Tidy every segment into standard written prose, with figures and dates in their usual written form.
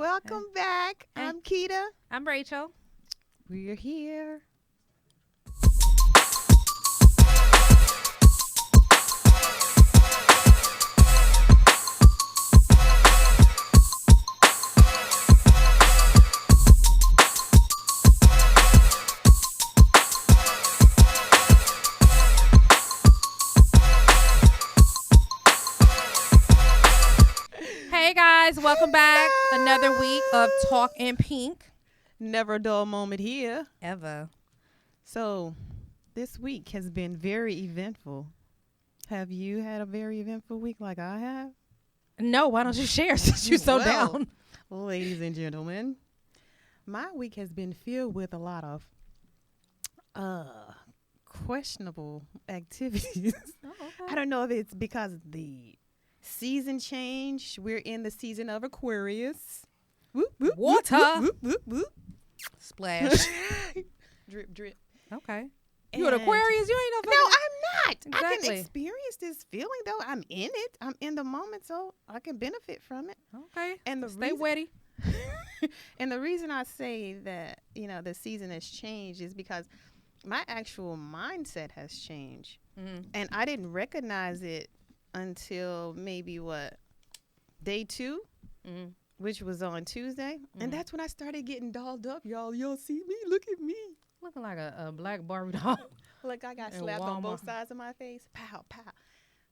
welcome back. I'm Keita. I'm Rachel. We're here. Hey guys, welcome back. Another week of TALKinPINk. Never a dull moment here. Ever. So, this week has been very eventful. Have you had a very eventful week like I have? No, why don't you share since you're so Well, down? Ladies and gentlemen, my week has been filled with a lot of questionable activities. Oh, okay. I don't know if it's because of the season change. We're in the season of Aquarius. Whoop, whoop, Water. Whoop, whoop, whoop, whoop. Splash. Drip, drip. Okay. You an Aquarius? You ain't No, no I'm not. I can Exactly. experience this feeling, though. I'm in it. I'm in the moment, so I can benefit from it. Okay. And the Stay reason, wetty. and the reason I say that, the season has changed is because my actual mindset has changed. Mm-hmm. And I didn't recognize it until maybe day 2, Mm-hmm. which was on Tuesday. Mhm. And that's when I started getting dolled up, y'all. Y'all see me? Look at me. Looking like a black Barbie doll. Look, I got In slapped on both Walmart. sides of my face. Pow, pow.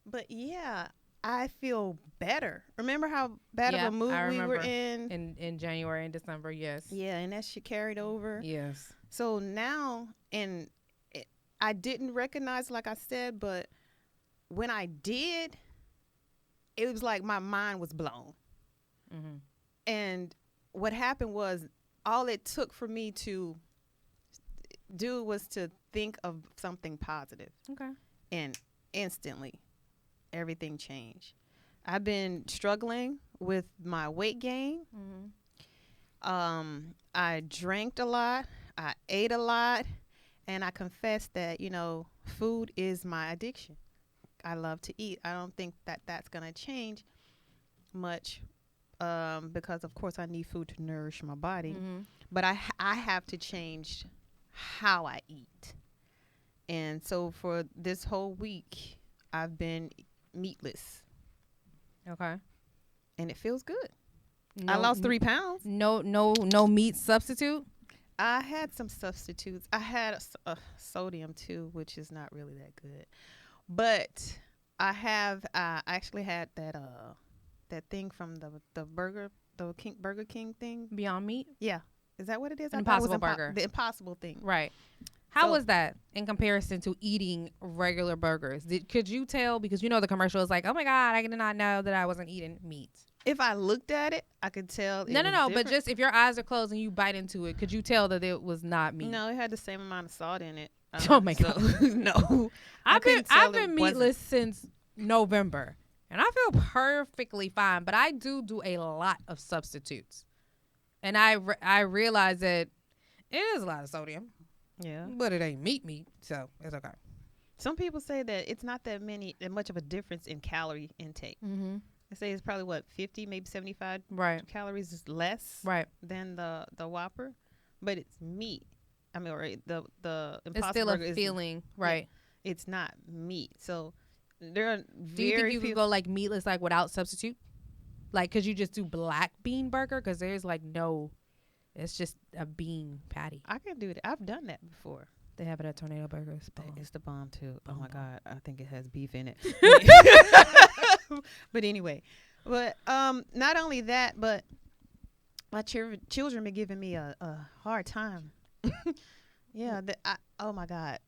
But yeah, I feel better. Remember how bad Yeah, of a mood I we were remember. in? In January and December, yes. Yeah, and that shit carried over. Yes. So now, I didn't recognize, like I said, but when I did, it was like my mind was blown. Mm-hmm. And what happened was, all it took for me to do was to think of something positive. Okay. And instantly, everything changed. I've been struggling with my weight gain. Mm-hmm. I drank a lot. I ate a lot. And I confess that, food is my addiction. I love to eat. I don't think that that's going to change much because, of course, I need food to nourish my body. Mm-hmm. But I have to change how I eat. And so for this whole week, I've been meatless. Okay. And it feels good. No, I lost 3 pounds. No meat substitute. I had some substitutes. I had a sodium too, which is not really that good. But I actually had that thing from the Burger King thing. Beyond Meat. Yeah. Is that what it is? Impossible Burger. The Impossible thing. Right. How So- was that in comparison to eating regular burgers? Could you tell? Because the commercial is like, oh my God, I did not know that I wasn't eating meat. If I looked at it, I could tell. No. But different. just if your eyes are closed and you bite into it, could you tell that it was not meat? No, it had the same amount of salt in it. Oh my so, God. No. I've couldn't tell been it meatless since November, and I feel perfectly fine. But I do a lot of substitutes, and I realize that it is a lot of sodium. Yeah. But it ain't meat, so it's okay. Some people say that it's not that much of a difference in calorie intake. Mm-hmm. They say it's probably 50, maybe 75 Right. calories is less Right. than the Whopper, but it's meat. I mean, or the Impossible It's still Burger a is- feeling, right? It's not meat. So there are Do you think very you few. could go like meatless, like without substitute? Like, could you just do black bean burger? Because there's like no, it's just a bean patty. I can do it. I've done that before. They have it at Tornado Burgers. It's the bomb too. Oh my Bomb. God, I think it has beef in it. But anyway, not only that, but my children been giving me a hard time. Yeah. Oh my God.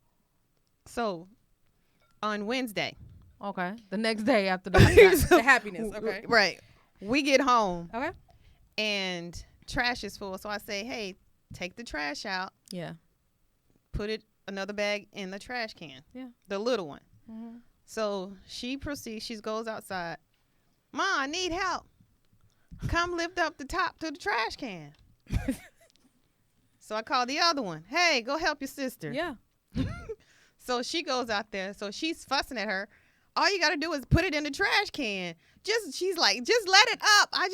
So on Wednesday, Okay. The next day after the happiness. Okay. right, we get home Okay. and trash is full. So I say, hey, take the trash out, Yeah. put another bag in the trash can. Yeah. The little one. Mm-hmm. So she proceeds. She goes outside. Ma, I need help. Come lift up the top to the trash can. So I call the other one. Hey, go help your sister. Yeah. So she goes out there. So she's fussing at her. All you got to do is put it in the trash can. She's like, just let it up. I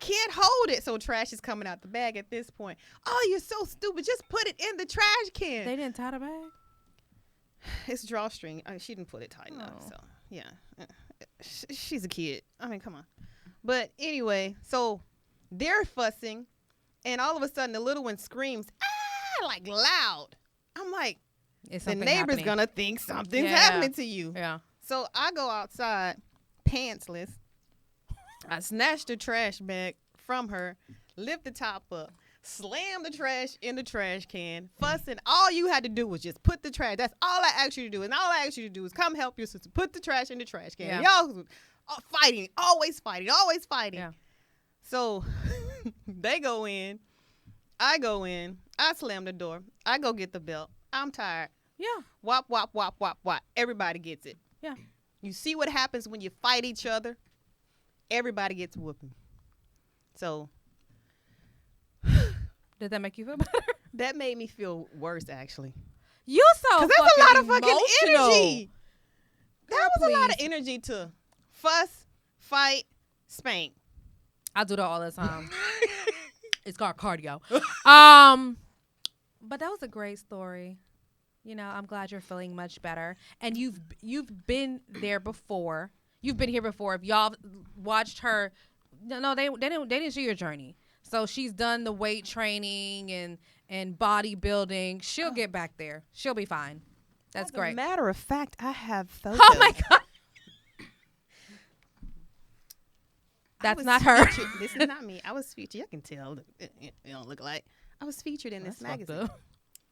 can't hold it. So trash is coming out the bag at this point. Oh, you're so stupid. Just put it in the trash can. They didn't tie the bag? It's drawstring. She didn't put it tight enough. So, yeah. She's a kid. I mean, come on. But anyway, so they're fussing. And all of a sudden, the little one screams, ah, like loud. I'm like, the neighbor's going to think something's happening to you. Yeah. So I go outside, pantsless. I snatch the trash bag from her, lift the top up, slam the trash in the trash can, fussing. All you had to do was just put the trash. That's all I asked you to do. And all I asked you to do is come help your sister. Put the trash in the trash can. Yeah. Y'all fighting, always fighting, always fighting. Yeah. So they go in. I go in. I slam the door. I go get the belt. I'm tired. Yeah. Wop, wop, wop, wop, wop. Everybody gets it. Yeah. You see what happens when you fight each other? Everybody gets whooping. So. Did that make you feel better? That made me feel worse, actually. You so fucking that's a lot of fucking emotional. energy. That was Please. a lot of energy to fuss, fight, spank. I do that all the time. It's called cardio. But that was a great story. You know, I'm glad you're feeling much better. And you've been there before. You've been here before. If y'all watched her, no, they didn't see your journey. So she's done the weight training and bodybuilding. She'll get back there. She'll be fine. That's great. As a matter of fact, I have photos. Oh my God. That's not her. This is not me. I was featured. You can tell. It don't look like. I was featured in this magazine.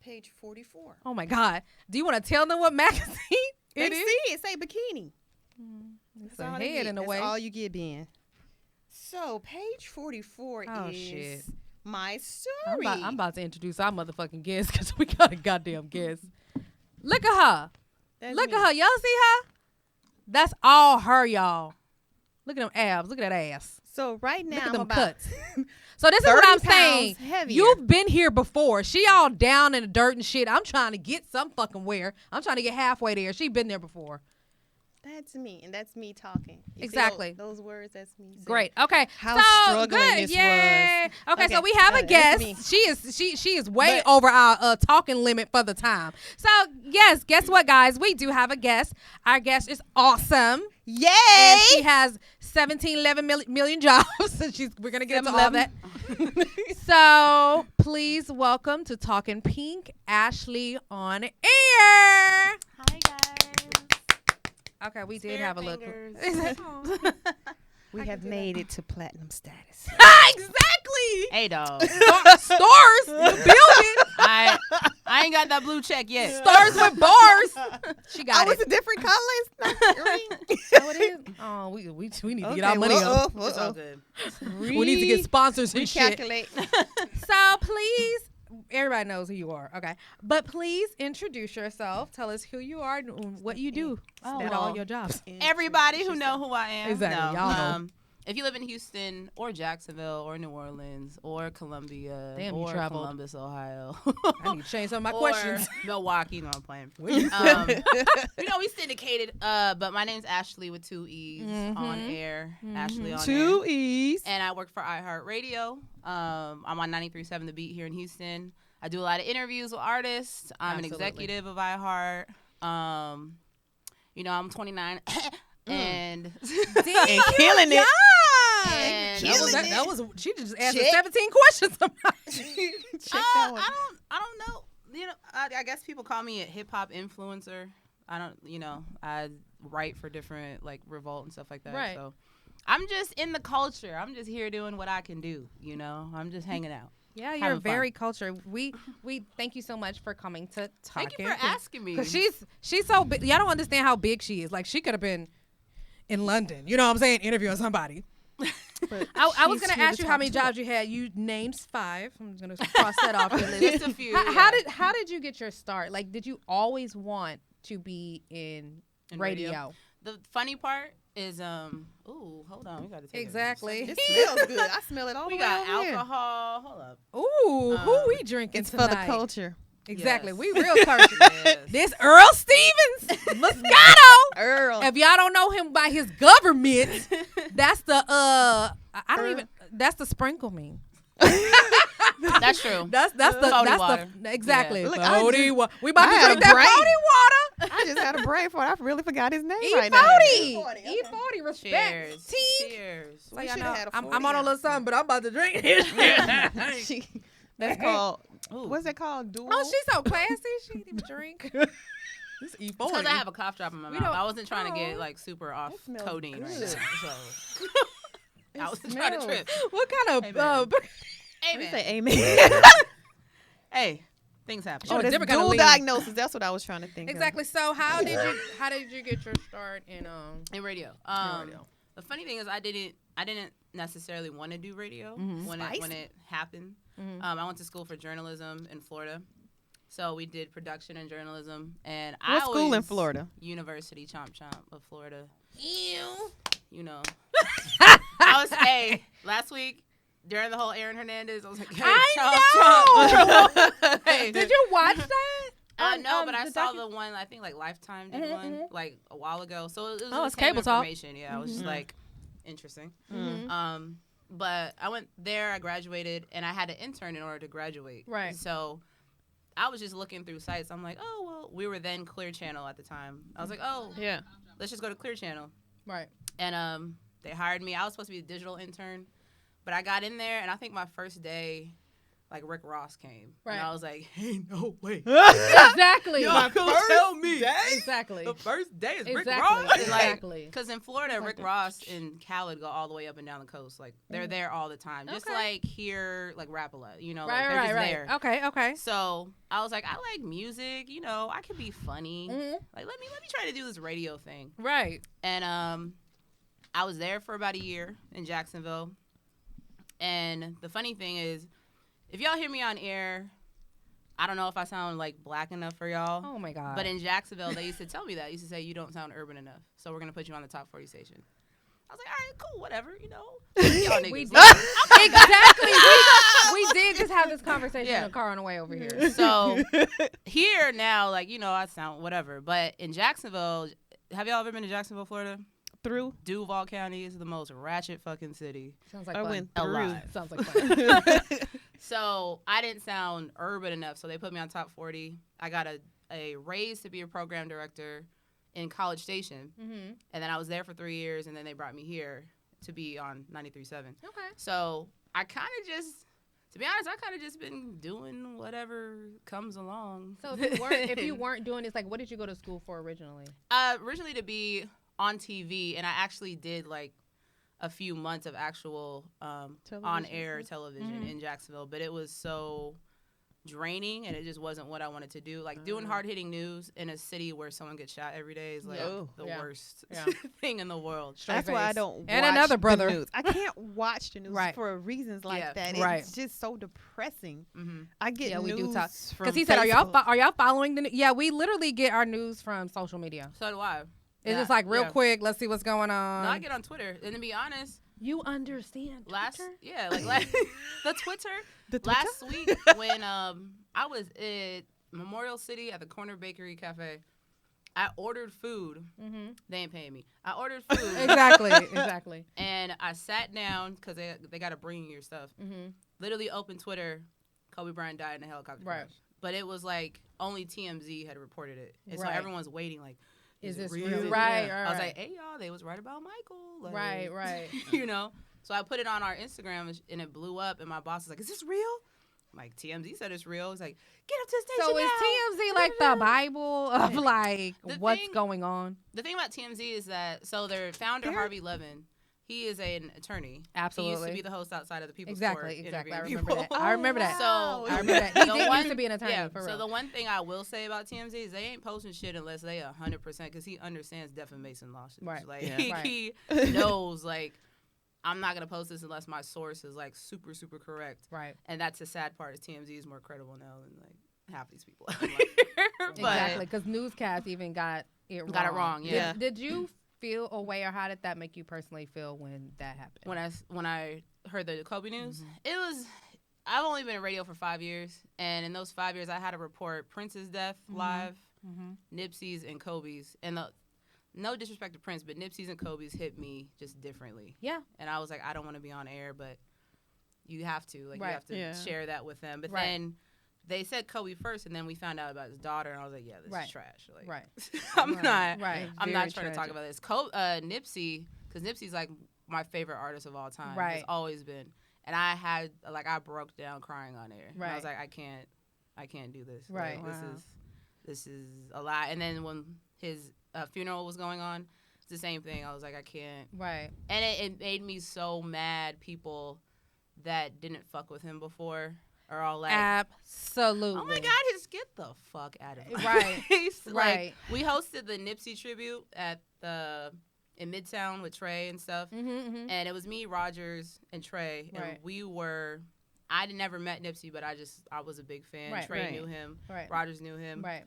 Page 44. Oh my God. Do you want to tell them what magazine They it is? see it say bikini. It's a head in a way. That's all you get, Ben. So page 44 Oh, is shit. my story. I'm about to introduce our motherfucking guest because we got a goddamn guest. Look at her. Look at her. Y'all see her? That's all her, y'all. Look at them abs. Look at that ass. So right now Look at I'm them about cuts. So this is what I'm saying. heavier. You've been here before. She all down in the dirt and shit. I'm trying to get some fucking where. I'm trying to get halfway there. She been there before. That's me, and that's me talking. You Exactly. See those words, that's me. So Great. Okay. How so struggling good. this Yay. was. Okay, so we have a that's me. guest. She is way over our talking limit for the time. So yes, guess what, guys? We do have a guest. Our guest is awesome. Yay! And she has 11 million jobs. So we're gonna get into all that. So please welcome to TALKinPINk, Ashlee on Air. Hi guys. Okay, we did have a look. We have made it to platinum status. Exactly. Hey dog. Stars in the building. I ain't got that blue check yet. Stars with bars. She got It's it. a different color. It's not green. Oh, it is? Oh, we need to get our money up. It's all good. We need to get sponsors and shit. Recalculate. So please, everybody knows who you are, okay? But please introduce yourself. Tell us who you are and what you do at all your jobs. Everybody who know who I am. Exactly, No. y'all know. If you live in Houston or Jacksonville or New Orleans or Columbia Damn, you or traveled. Columbus, Ohio. I need to change some of my or questions. Milwaukee. No, I'm playing. Where you We syndicated, but my name's Ashlee with 2 E's on air. Ashlee on air. 2 E's. And I work for iHeartRadio. I'm on 93.7 The Beat here in Houston. I do a lot of interviews with artists. I'm an executive of iHeart. I'm 29 and killing it. And That was she just asked us 17 questions about you. Check that one. I don't know. I guess people call me a hip hop influencer. I write for different like Revolt and stuff like that. Right. So I'm just in the culture. I'm just here doing what I can do. I'm just hanging out. Yeah, you're Having fun. very cultured. We thank you so much for coming to talk. Thank you for asking me. Because she's so big. Y'all don't understand how big she is. Like she could have been in London. You know what I'm saying? Interviewing somebody. I was gonna ask you how many jobs you had. You named 5. I'm gonna cross that off your list. Just a few. How did you get your start? Like, did you always want to be in radio? The funny part is ooh, hold on, we gotta take Exactly. It smells good. I smell it all We the way got over here. alcohol. Hold up. Ooh, who we drinking It's tonight? for the culture. Exactly. Yes. We real churchy. Yes. This Earl Stevens, Moscato. Earl. If y'all don't know him by his government, that's the I don't even. That's the sprinkle me. That's true. That's Fody water. Exactly. Yeah. Look, We about I to had drink a that brain. Fody water. I just had a brain for it. I really forgot his name E40. right now. E40. Respect. Cheers. Tea. Cheers. So We y'all shoulda know, had a I'm 40 on a little ounce. something, but I'm about to drink it. She- That's called. Ooh. What's it called? Dual. Oh, she's so classy. She didn't even drink. This E40. Because I have a cough drop in my We mouth. don't- I wasn't trying to get Oh. like super off It smells codeine right now. good. So I wasn't trying to smells- trip. What kind of? Hey, man. Let me Amen. say amen. Hey, things happen. Oh, a that's different kind of dual lean. diagnosis. That's what I was trying to think of. Exactly. So how did you get your start in in radio. radio? The funny thing is, I didn't necessarily want to do radio Mhm. when it happened. Mhm. I went to school for journalism in Florida, so we did production and journalism. And What I school in always- Florida? University Chomp Chomp of Florida. Ew. You know, I was last week during the whole Aaron Hernandez. I was like, hey, Chomp. Hey. Did you watch that? No, but I the saw docu- the one. I think like Lifetime did Mhm, one mhm. like a while ago. So it was Oh, the it's same cable talk. information. Yeah, it was just like interesting. Mhm. But I went there. I graduated, and I had an intern in order to graduate. Right. So I was just looking through sites. I'm like, oh well, we were then Clear Channel at the time. I was like, oh Yeah. let's just go to Clear Channel. Right. And they hired me. I was supposed to be a digital intern, but I got in there, and I think my first day, like Rick Ross came, Right. and I was like, hey, no way. Exactly. Y'all gonna tell me Exactly. the first day is Rick Exactly. Ross? Exactly. Because in Florida, Like Rick that. Ross and Khaled go all the way up and down the coast. Like they're there all the time, just Okay. like here, like Rapala. You know, Right. like, they're Right. just Right. there. Okay. Okay. So I was like, I like music. You know, I could be funny. Mhm. Like let me try to do this radio thing. Right. And I was there for about a year in Jacksonville. And the funny thing is, if y'all hear me on air, I don't know if I sound like black enough for y'all. Oh my God. But in Jacksonville, they used to tell me that. They used to say, you don't sound urban enough. So we're going to put you on the top 40 station. I was like, all right, cool, whatever, you know. Y'all niggas. We did. Exactly. We did just have this conversation Yeah. in the car on the way over here. So here now, like, you know, I sound whatever. But in Jacksonville, have y'all ever been to Jacksonville, Florida? Through. Duval County is the most ratchet fucking city. Sounds like I fun. went A through. lot. Sounds like fun. So I didn't sound urban enough, so they put me on top 40. I got a raise to be a program director in College Station, Mm-hmm. and then I was there for 3 years, and then they brought me here to be on 93.7. Okay. So I kind of just, to be honest, I kind of just been doing whatever comes along. So if you weren't doing this, like, what did you go to school for originally? Originally to be on TV, and I actually did like a few months of actual on-air television Mhm. in Jacksonville, but it was so draining, and it just wasn't what I wanted to do. Like doing hard-hitting news in a city where someone gets shot every day is like Yeah. the Yeah. worst Yeah. thing in the world. That's why I don't And watch another brother. the news. I can't watch the news Right. for reasons like Yeah. that. Right. It's just so depressing. Mm-hmm. I get Yeah, we news do talk. from Because he said, Facebook. are y'all following the? Yeah, we literally get our news from social media. So do I. It's Yeah, just like real yeah. quick. Let's see what's going on. No, I get on Twitter, and to be honest, You understand last Twitter? the Twitter. The Twitter? Last week when I was at Memorial City at the Corner Bakery Cafe, I ordered food. Mm-hmm. They ain't paying me. I ordered food. Exactly. And I sat down because they got to bring your stuff. Mm-hmm. Literally opened Twitter. Kobe Bryant died in a helicopter Right. crash. But it was like only TMZ had reported it. And so Right. everyone's waiting like, Is it this real? real? Right, I was right. like, hey, y'all, they was right about Michael. Like, Right. you know? So I put it on our Instagram, and it blew up. And my boss was like, is this real? I'm like, TMZ said it's real. He's like, get up to the station So is now. TMZ like the Bible of like The what's thing- going on? The thing about TMZ is that, so their founder, Harvey Levin, he is an attorney. He Absolutely. used to be the host outside of the People's Court. Exactly. I interviewing remember people. that. I remember that. So I remember that. He the did one- used to be an attorney, yeah, for so real. the one thing I will say about TMZ is they ain't posting shit unless they 100%, because he understands defamation lawsuits. Right. Like, Yeah. he knows, like, I'm not going to post this unless my source is, like, super, super correct. Right. And that's the sad part, is TMZ is more credible now than, like, half these people out here. But Exactly. Because newscast even got it wrong. Got it wrong, yeah. Did you feel a way, or how did that make you personally feel when that happened? when I heard the Kobe news, Mm-hmm. it was I've only been in radio for 5 years, and in those 5 years, I had to report Prince's death live, Nipsey's, and Kobe's. And no disrespect to Prince, but Nipsey's and Kobe's hit me just differently. Yeah. And I was like, I don't want to be on air, but you have to. Like, Right. you have to share that with them. But Right. then they said Kobe first, and then we found out about his daughter, and I was like, yeah, this Right. is trash. Like, Right. I'm Right. not. Right. I'm Very not trying to talk tragic. about this. Nipsey, because Nipsey's like my favorite artist of all time. Right. It's always been. And I broke down crying on air. Right. And I was like, I can't do this. Right. Like, Wow. this is a lot. And then when his funeral was going on, it's the same thing. I was like, I can't. Right. And it made me so mad. People that didn't fuck with him before are all like, Absolutely. oh my God, just get the fuck out of my Right. face. Right. Like, we hosted the Nipsey tribute in Midtown with Trey and stuff. Mm-hmm. And it was me, Rogers, and Trey. Right. And I never met Nipsey, but I was a big fan. Right. Trey Right. knew him. Right. Rogers knew him. Right.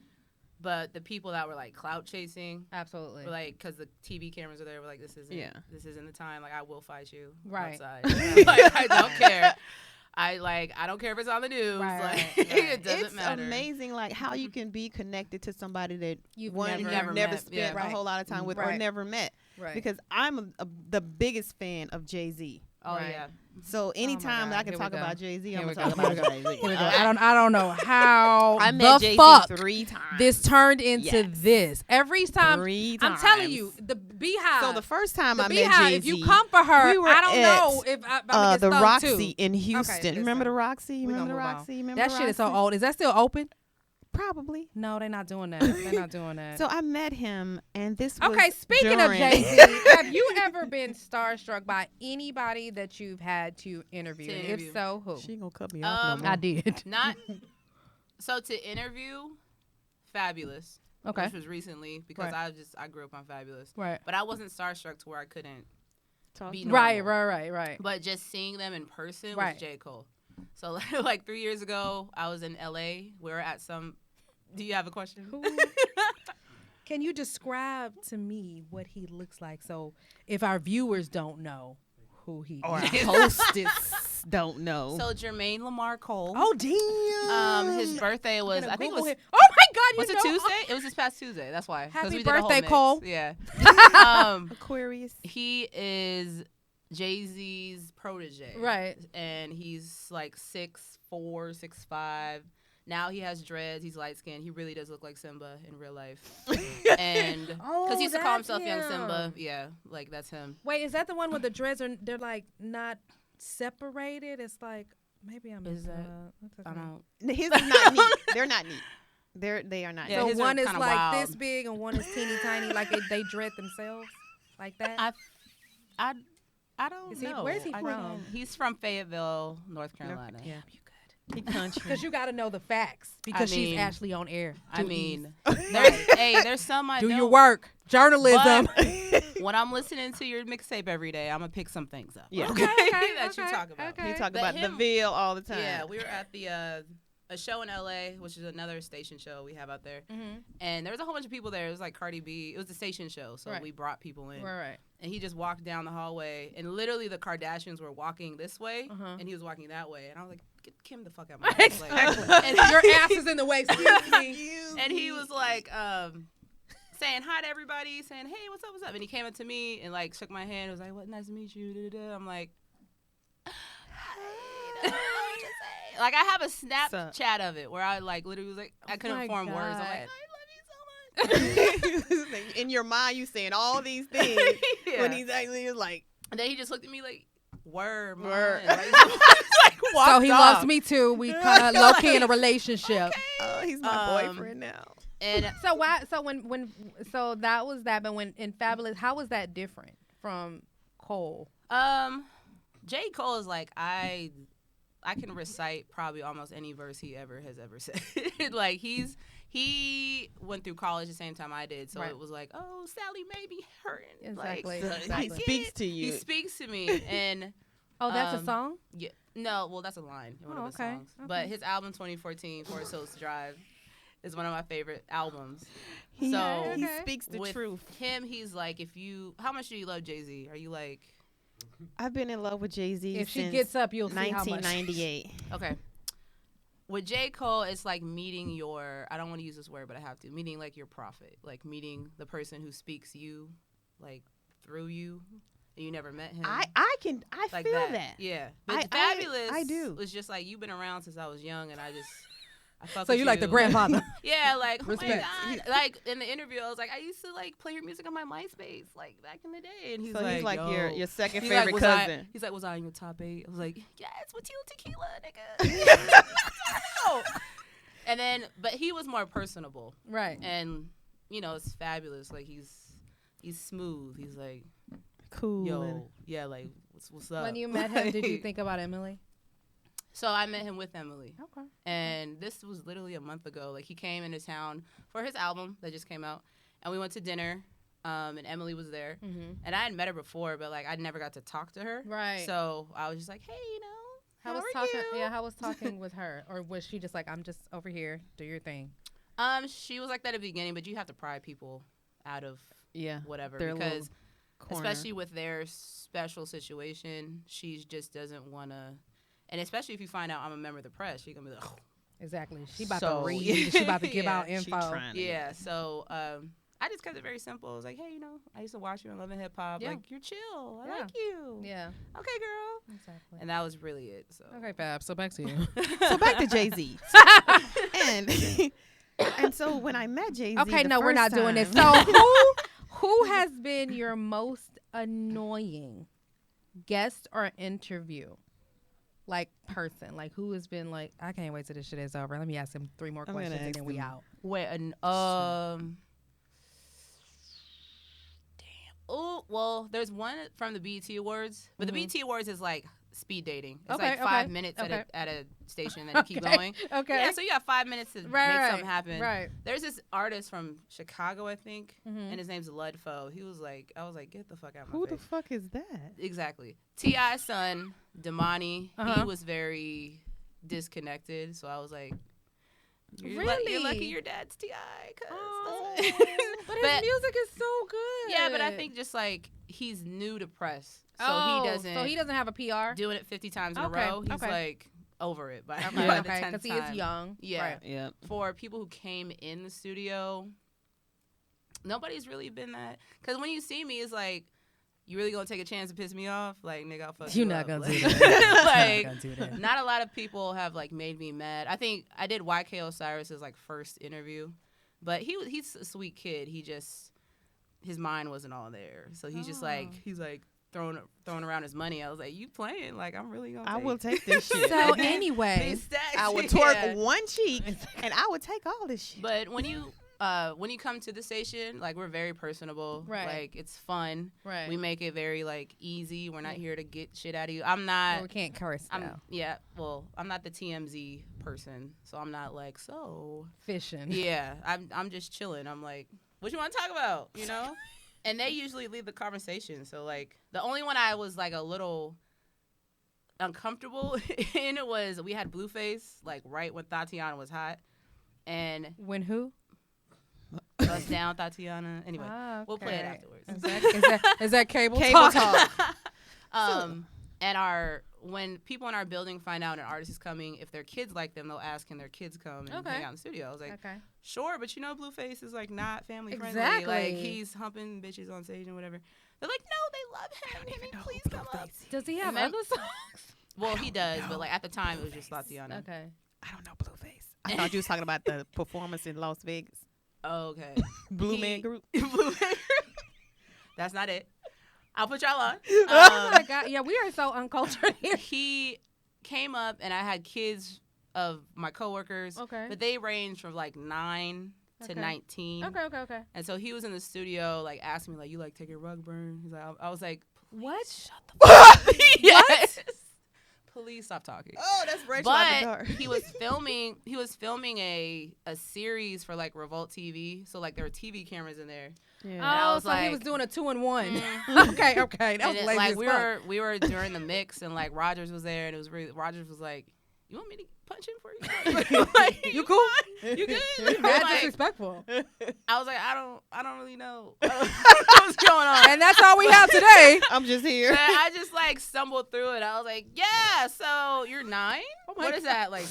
But the people that were like clout chasing, Absolutely. were like, because the TV cameras are there, were like, this isn't the time. Like, I will fight you Right. outside. Like, I don't care. I don't care if it's on the news. Right, Like, right. it doesn't It's matter. amazing, like how you can be connected to somebody that You've never never met. spent Yeah. a Right. whole lot of time with or Right. never met. Right. Because I'm the biggest fan of Jay-Z. Oh, Right. yeah. So anytime God. that I can Here we talk go. about Jay-Z, Here I'm we gonna talk go. about Jay-Z. Here we go. I don't know how I met the Jay-Z fuck 3 times. this turned into Yes. this. Every time 3 I'm times. telling you, the Beehive. So the first time the I met Beehive, Jay-Z, if you come for her, we were I don't at, know if I'm gonna get the stung Roxy too. in Houston. listen. Remember the Roxy? We Remember the gonna move on. Roxy? Remember That the shit is so Roxy? old. Is that still open? Probably. No, they're not doing that. They're not doing that. So I met him, and this was Okay, speaking of during- Jay-Z, have you ever been starstruck by anybody that you've had to interview? To And interview. If so, who? She ain't gonna cut me off no more. I did. Not so to interview Fabulous, Okay. which was recently because I grew up on Fabulous, Right. but I wasn't starstruck to where I couldn't Talk be to me. normal. Right. But just seeing them in person Right. was J. Cole. So like 3 years ago, I was in LA. We were at some. Do you have a question? Who? Can you describe to me what he looks like? So if our viewers don't know who he Or is. our hostess don't know. So Jermaine Lamar Cole. Oh damn! His birthday was I think it was. Oh my God! You Was it know- Tuesday? It was this past Tuesday. That's why. 'Cause Happy we did a whole birthday, mix. Cole. Yeah. Aquarius. He is Jay-Z's protege. Right. And he's like 6'4", 6'5". Now he has dreads. He's light skinned. He really does look like Simba in real life. And because he used to call that's himself Young him. Simba. Yeah, like that's him. Wait, is that the one with the dreads? They're like not separated. It's like maybe I'm. Is that- That's I okay. don't. His is not neat. They're not neat. They are not Yeah, So his are one is kinda like wild. this big and one is teeny tiny, like they dread themselves, like that. I don't Is he- know. where's he I from? don't- He's from Fayetteville, North Carolina. Yeah. You good? He country. Because you got to know the facts. Because she's mean- Ashlee on air. I Do mean, these. there's some I do don't. your work, journalism. But when I'm listening to your mixtape every day, I'm gonna pick some things up. Yeah. Okay, that you okay, talk about. okay. He talk But about the him- veil all the time. Yeah, we were at the a show in LA, which is another station show we have out there, Mhm. and there was a whole bunch of people there. It was like Cardi B. It was a station show, so Right. we brought people in. Right. And he just walked down the hallway, and literally the Kardashians were walking this way, Uh-huh. and he was walking that way, and I was like, "Get Kim the fuck out my house!" Like, Exactly. and Your ass is in the way. Excuse me. and he was like, saying hi to everybody, saying, "Hey, what's up, what's up?" And he came up to me and like shook my hand. Was like, "What? Nice to meet you." Da-da-da. I'm like, "Hi." I don't know what to say. Like I have a Snapchat of it where I like literally was like, I couldn't my form words. I'm God. like, I love you so much. In your mind, you saying all these things Yeah. when he's actually just like, And then he just looked at me like, word, man. Word. Like, like, So walked he off. loves me too. We kind of low key in a relationship. oh, he's my boyfriend now. And So why? So when so that was that. But when in Fabulous, how was that different from Cole? J. Cole is like I can recite probably almost any verse he has ever said. Like he went through college the same time I did, so Right. it was like, oh, Sally may be hurting. Exactly. Like, Exactly. He speaks to you. He speaks to me, and Oh, that's a Um, song. yeah, no, well, that's a line in one Oh, of his okay. songs. Okay. But his album 2014, Forest Hills Drive, is one of my favorite albums. He, So- he Okay. speaks the With truth. him, he's like, how much do you love Jay-Z? Are you like, I've been in love with Jay-Z If she since gets up, you'll see how much. 1998. Okay. With J. Cole, it's like meeting your, I don't want to use this word, but I have to, meeting like your prophet, like meeting the person who speaks you, like through you, and you never met him. I like feel that. Yeah. But Fabulous I do. was just like, you've been around since I was young, and I fuck So with you like the grandfather. Yeah, like, oh Respect. my God. Like, in the interview, I was like, I used to, like, play your music on my MySpace, like, back in the day. And he's like, Yo. your second He's favorite like, cousin. He's like, was I in your top 8? I was like, yes, with you tequila, nigga. And then, but he was more personable. Right. And, you know, it's Fabulous. Like, he's smooth. He's like, Cool. yo, yeah, like, what's up? When you met him, did you think about Emily? So I met him with Emily. Okay. And this was literally a month ago. Like, he came into town for his album that just came out. And we went to dinner. And Emily was there. Mm-hmm. And I had met her before, but, like, I never got to talk to her. Right. So I was just like, hey, you know, how are talking, you? Yeah, how was talking with her? Or was she just like, I'm just over here, do your thing? She was like that at the beginning, but you have to pry people out of whatever. Their because corner. especially with their special situation, she just doesn't want to. And especially if you find out I'm a member of the press, she's going to be like, oh. Exactly. She about So- to read. She about to give Yeah, out info. Yeah, so I just kept it very simple. I was like, hey, you know, I used to watch you in Love and Hip Hop. Yeah. Like, you're chill. I Yeah. like you. Yeah. Okay, girl. Exactly. And that was really it. So Okay, Fab. So back to you. So back to Jay-Z. and so when I met Jay-Z, Okay, the no, we're not first doing this. time- So who has been your most annoying guest or interview? Like person, like who has been like, I can't wait till this shit is over. Let me ask him 3 more I'm gonna questions and ask then we him. out. wait, oh, well, there's one from the BET Awards, but the BET Awards is like speed dating. It's Okay, like 5 okay, minutes okay. at a station, and then you keep going. Okay. Yeah, so you have 5 minutes to Right, make right, something happen. right. There's this artist from Chicago, I think, Mhm. and his name's Ludfo. He was like, I was like, get the fuck out of my Who face. the fuck is that? Exactly. T.I.'s son, Damani, Uh-huh. he was very disconnected, so I was like, you're Really? lucky your dad's T.I. Cause Oh, but But- his music is so good. yeah, but I think just like he's new to press, so Oh, he doesn't So he doesn't have a PR. doing it 50 times in a Okay, row. He's okay. like over it by, Okay, by the okay, 10th because he time. is young. Yeah. Right. Yep. For people who came in the studio, nobody's really been that. Because when you see me, it's like, you really gonna take a chance to piss me off? Like, nigga, I'll fuck you You're not up. gonna do Like- that. like, You're not gonna do that. not a lot of people have like made me mad. I think I did YK Osiris's like first interview, but he's a sweet kid. He just, his mind wasn't all there, so he's just like throwing around his money. I was like, you playing? Like, I'm really gonna. I will take this shit. So anyway, these stacks. I would Yeah. twerk one cheek, and I would take all this shit. But when you come to the station, like, we're very personable. Right. Like, it's fun. right. We make it very like easy. We're not here to get shit out of you. I'm not. Well, we can't curse now. I'm not the TMZ person, so I'm not like, so Fishing. yeah, I'm just chilling. I'm like, what you want to talk about, you know? And they usually lead the conversation. So like, the only one I was like a little uncomfortable in was, we had Blueface like right when Tatiana was hot, and When who? us down Tatiana. Anyway, Ah, we'll play it okay. afterwards. Is that cable Cable talk? talk. And when people in our building find out an artist is coming, if their kids like them, they'll ask, can their kids come and Okay. hang out in the studio? I was like, Okay. sure, but you know, Blueface is like not family friendly. Exactly. Like, he's humping bitches on stage and whatever. They're like, no, they love him. Can he please come up? Does he have And then- other songs? Well, he does, but like at the time, it was just Tatiana. Okay. I don't know Blueface. I thought you was talking about the performance in Las Vegas. Oh, okay. Blue Man Group. That's not it. I'll put y'all on. Oh my God. Yeah, we are so uncultured here. He came up, and I had kids of my coworkers, Okay. but they range from like 9 to Okay. 19. Okay. And so he was in the studio, like, asking me, like, you like take your rug burn? He's like, I was like, What? shut the fuck up. Yes. Please stop talking. Oh, that's Rachel out the But dark. he was filming a series for like Revolt TV. So like there were TV cameras in there. Yeah. I Oh, was so he like- was doing a 2-in-1. Mm. Okay. That And was it, lazy like as we fuck. were during the mix, and like Rogers was there, and it was really, Rogers was like, you want me to punch him for you? Like, You cool? You good? That's Like, disrespectful. I was like, I don't really know what's going on. And that's all we have today. I'm just here. But I just like stumbled through it. I was like, yeah, so you're 9? Oh my What is that, like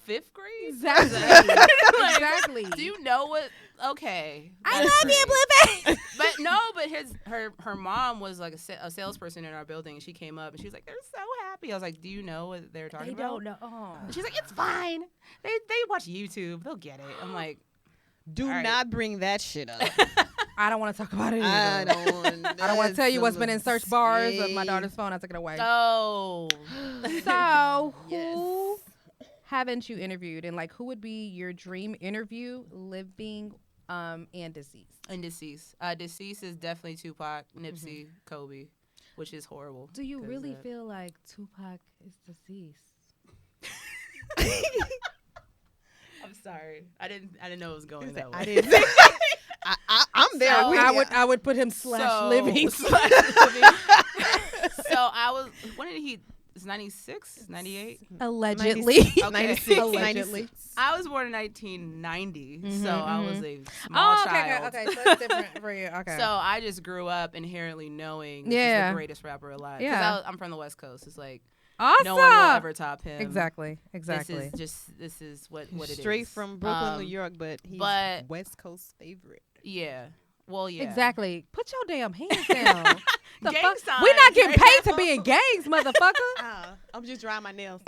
5th grade? Exactly. Like, Exactly. Do you know what? Okay. I that's love great. you, Blueface. But no, but her mom was like a salesperson in our building, and she came up and she was like, they're so happy. I was like, do you know what they're talking They about? don't know. Oh. And she's like, it's fine. They watch YouTube. They'll get it. I'm like, Do all right. not bring that shit up. I don't want to talk about it. I Either. don't. I don't want to tell you what's been in search bars of my insane. daughter's phone. I took it away. oh. So, who Yes. haven't you interviewed, and like, who would be your dream interview, living, and deceased? And deceased. Deceased is definitely Tupac, Nipsey, Kobe, which is horrible. Do you 'cause, really feel like Tupac is deceased? I'm sorry. I didn't know it was going that way. I didn't. I'm there. So, with I would put him living. So I was. When did he? It's 96, 98. Allegedly. Okay. 96, Allegedly. 96. I was born in 1990, Mhm, so I was mhm. a small Oh, okay, child. okay. So it's different for you. Okay. So I just grew up inherently knowing this is Yeah. the greatest rapper alive. 'Cause Yeah. I'm from the West Coast. It's like awesome. no one will ever top him. Exactly. This is what it is. Straight from Brooklyn, New York, but he's but- West Coast favorite. Yeah. Well, yeah. Exactly. Put your damn hands down. The Gang fuck? signs, We're not getting right? paid to be in gangs, motherfucker. I'm just drying my nails.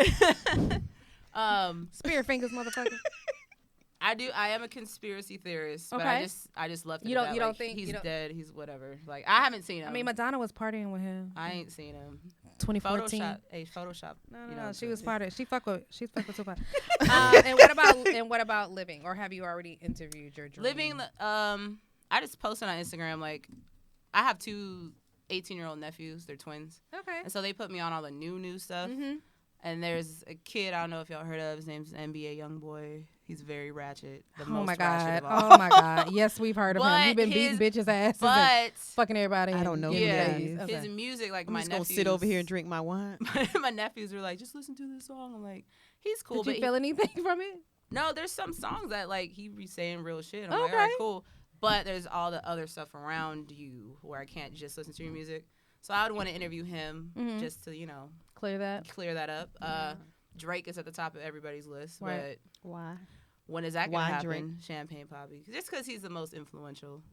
Spirit fingers, motherfucker. I am a conspiracy theorist, but Okay. I just left it. You at don't- that. you don't Like, think- he's you don't- dead? He's whatever. Like I haven't seen him. I mean, Madonna was partying with him. I ain't seen him. 2014. Photoshop. No, you know, she was part of. She's fuck with Tupac. And what about living? Or have you already interviewed your dream? Living. I just posted on Instagram like I have 2 18-year-old nephews. They're twins, Okay. and so they put me on all the new stuff. Mm-hmm. And there's a kid I don't know if y'all heard of. His name's NBA Youngboy. He's very ratchet. The Oh most my ratchet god. of all. Oh my god. Yes, we've heard of him. But You've been beating bitches' asses and But fucking everybody. I don't know who yeah, that is. Okay. his music, like I'm my just gonna nephews. sit over here and drink my wine. My nephews were like, just listen to this song. I'm like, he's cool. Did you but feel anything from it? no, there's some songs that like he be saying real shit. I'm like, Okay. all right, cool. But there's all the other stuff around you where I can't just listen to your music. So I would want to interview him just to, Clear that. clear that up. Drake is at the top of everybody's list, Right. Why? but when is that gonna Why happen? Drake? Champagne Poppy, just because he's the most influential.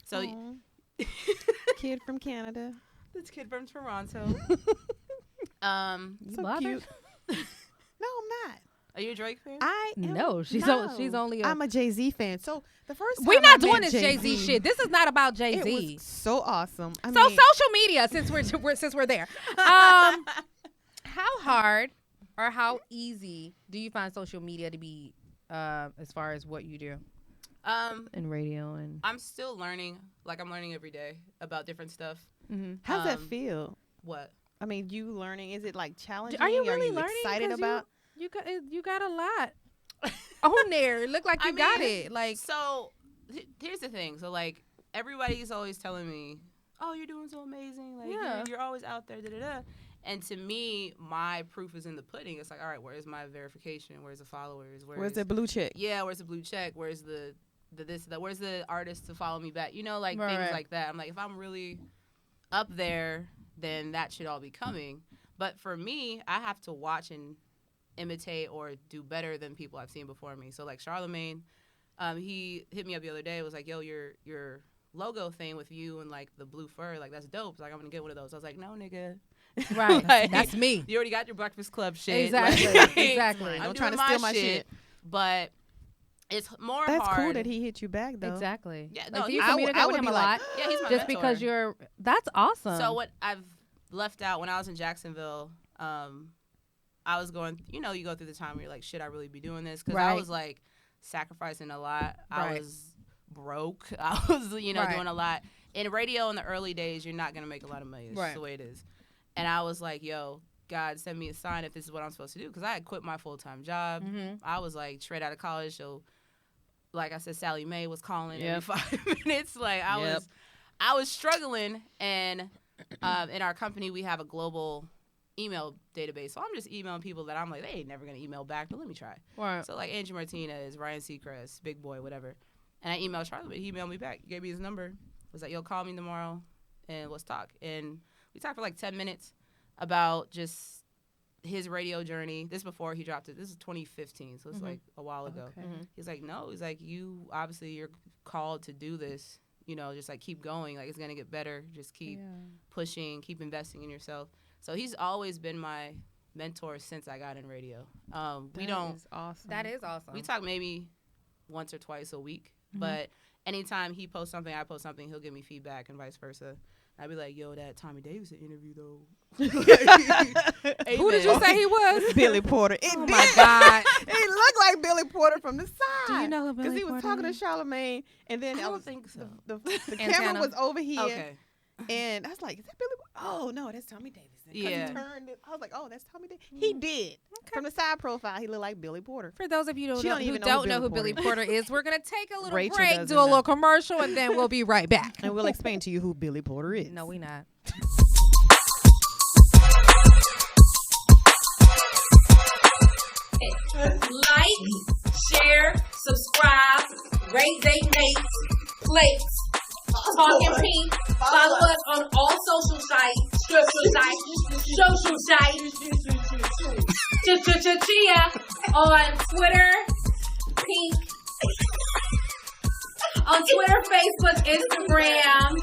So Aw. Kid from Canada. this kid from Toronto. You So bothered? cute. No, I'm not. Are you a Drake fan? I am, No, she's only a. I'm a Jay-Z fan. So the first time We're not I doing met this Jay-Z shit. This is not about It Jay-Z. was so awesome. I So mean, social media, since we're there. How hard or how easy do you find social media to be as far as what you do in radio and? I'm still learning. Like I'm learning every day about different stuff. how's that um, feel? What? I mean, you learning? Is it like challenging? Are you really learning? excited 'Cause about? you got a lot on there. It look like you got mean, it. Like So here's the thing. So like everybody's always telling me, "Oh, you're doing so amazing. Like Yeah. you're always out there." Da da da. And to me, my proof is in the pudding. It's like, all right, where's my verification? Where's the followers? Where's the blue check? Yeah, where's the blue check? Where's the this that? Where's the artist to follow me back? Like Right, things right. like that. I'm like, if I'm really up there, then that should all be coming. But for me, I have to watch and imitate or do better than people I've seen before me. So like Charlemagne, he hit me up the other day. It was like, yo, your logo thing with you and like the blue fur, like that's dope. Like I'm gonna get one of those. I was like, no, nigga. right, Like, that's me. You already got your Breakfast Club shit. Exactly, Like, exactly. I'm Don't try doing to steal my shit. But it's more That's hard. cool that he hit you back though. Exactly. Yeah, like, no, do you I would- communicate I with would him be a like, lot? Yeah, he's my Just mentor. because that's awesome. So what I've left out when I was in Jacksonville, I was going, you go through the time where you're like, should I really be doing this? Because I Right. was like sacrificing a lot. I Right. was broke. I was, Right. doing a lot. In radio in the early days, you're not going to make a lot of money. It's Right. just the way it is. And I was like, yo, God, send me a sign if this is what I'm supposed to do. Because I had quit my full-time job. Mhm. I was like straight out of college. So like I said, Sally Mae was calling Yep. every 5 minutes. Like I was struggling. And in our company, we have a global email database. So I'm just emailing people that I'm like, they ain't never going to email back, but let me try. Right. So like Angie Martinez, Ryan Seacrest, Big Boy, whatever. And I emailed Charlotte. He emailed me back. He gave me his number. Was like, yo, call me tomorrow and let's talk. And we talked for like 10 minutes about just his radio journey. This before he dropped it. This is 2015, so it's like a while ago. Okay. He's like, no. He's like, you obviously you're called to do this. You know, just like keep going. Like it's gonna get better. Just keep pushing. Keep investing in yourself. So he's always been my mentor since I got in radio. We don't. Is awesome. That is awesome. We talk maybe once or twice a week, but anytime he posts something, I post something, he'll give me feedback and vice versa. I'd be like, yo, that Tommy Davidson interview, though. Who did you say he was? Billy Porter. Oh, my God. He looked like Billy Porter from the side. Do you know who Billy Porter is? Because he was talking to Charlamagne, and then I don't think so. The camera was over here. Okay. And I was like, is that Billy? Oh, no, that's Tommy Davidson. 'Cause Yeah. he turned it. I was like, oh, that's Tommy Davidson. He did. Okay. From the side profile, he looked like Billy Porter. For those of you who She don't don't even know who Billy Porter is, we're going to take a little Rachel break, doesn't do a little know. commercial, and then we'll be right back. And we'll explain to you who Billy Porter is. No, we not. Like, share, subscribe, rate they mates, plates, Talking Pink. Follow us on all social sites, Chia on Twitter, Pink, on Twitter, Facebook, Instagram.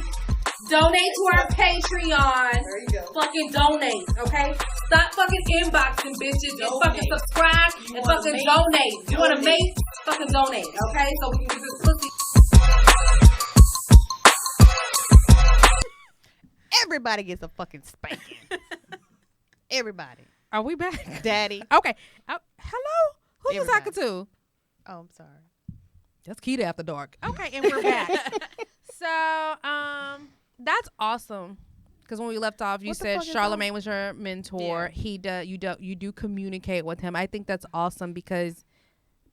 Donate to our Patreon. There you go. Fucking donate, okay? Stop fucking inboxing bitches and fucking subscribe and fucking donate. You want to make? Fucking donate, okay? So we can get this pussy. Everybody gets a fucking spanking. Everybody. Are we back? Daddy. Okay. Hello? Who you talking to? Oh, I'm sorry. That's Keita After Dark. Okay, and we're back. So, that's awesome. Because when we left off, you said Charlamagne was your mentor. Yeah. You do communicate with him. I think that's awesome because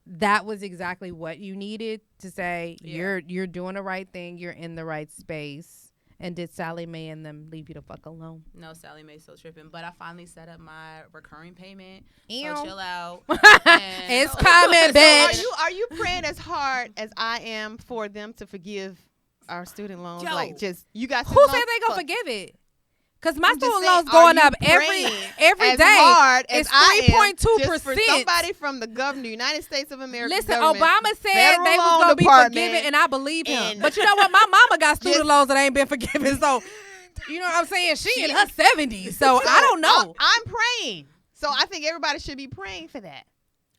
that was exactly what you needed to say. Yeah. You're doing the right thing. You're in the right space. And did Sally Mae and them leave you the fuck alone? No, Sally Mae's still tripping. But I finally set up my recurring payment. Ew. So chill out. It's coming, bitch. Are you praying as hard as I am for them to forgive our student loans? Yo. Like, just, you got Who student said loans? they gonna Fuck. forgive it? Because my I'm just student saying, loans are going you up every praying day. as hard as It's I am 3.2%. just for somebody from the government, the United States of America. Listen, government, Obama said federal they was loan gonna be department, forgiven, and I believe him. and- But you know what? My mama got student Just- loans that ain't been forgiven. So, you know what I'm saying? She in her 70s. So I don't know. I'm praying. So I think everybody should be praying for that.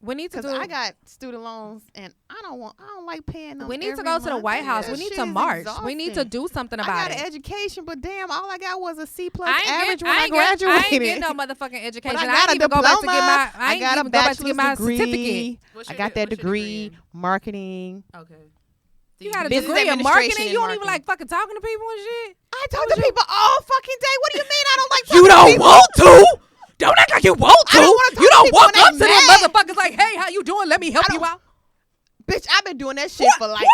We need to Because do. I got student loans and I don't like paying them. We need to every go to the month. White House. That We need shit to is march. We need to exhausting. do something I about got an it. education, but damn, all I got was a C plus I ain't average get, when I graduated. I ain't get no motherfucking education. But I I got ain't a even go back to get diploma. my. I I ain't got a even go back to get bachelor's my degree. certificate. I got that degree, marketing. Okay. You got a Business degree in administration marketing. and You don't even marketing. like fucking talking to people and shit. I talk to people all fucking day. What do you mean I don't like talking You to don't people? want to. Don't act like you want to. I don't wanna talk You to don't people walk when up to they them mad. motherfuckers like, hey, how you doing? Let me help you out. Bitch, I've been doing that shit for like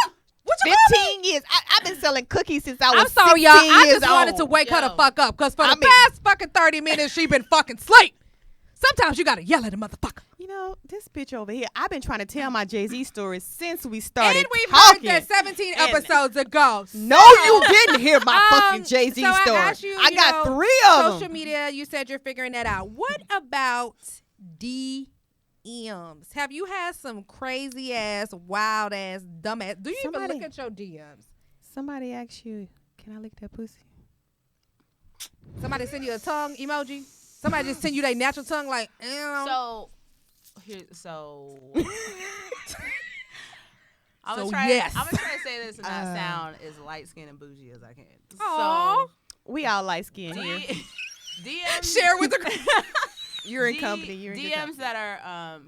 What you call me? 15 years. I've been selling cookies since I was I'm sorry, 16 y'all. I years just wanted old. to wake her the Yo. fuck up because for I the mean- past fucking 30 minutes, she been fucking asleep. Sometimes you gotta yell at a motherfucker. You know, this bitch over here, I've been trying to tell my Jay-Z story since we started And we've talking. heard that 17 And- episodes ago. No, you didn't hear my fucking Jay-Z so story. I asked you, I you got know, 3 of social them. media, you said you're figuring that out. What about DMs? Have you had some crazy ass, wild ass, dumb ass? Do you even Somebody- look at your DMs? Somebody asked you, can I lick that pussy? Somebody send you a tongue emoji? Somebody just send you their natural tongue like, ew. So I'm gonna try. yes. I'm gonna try to say this and not sound as light skinned and bougie as I can. Aw. So We all light-skinned here. DMs. Share with the You're in company. You're in good DMs company. that are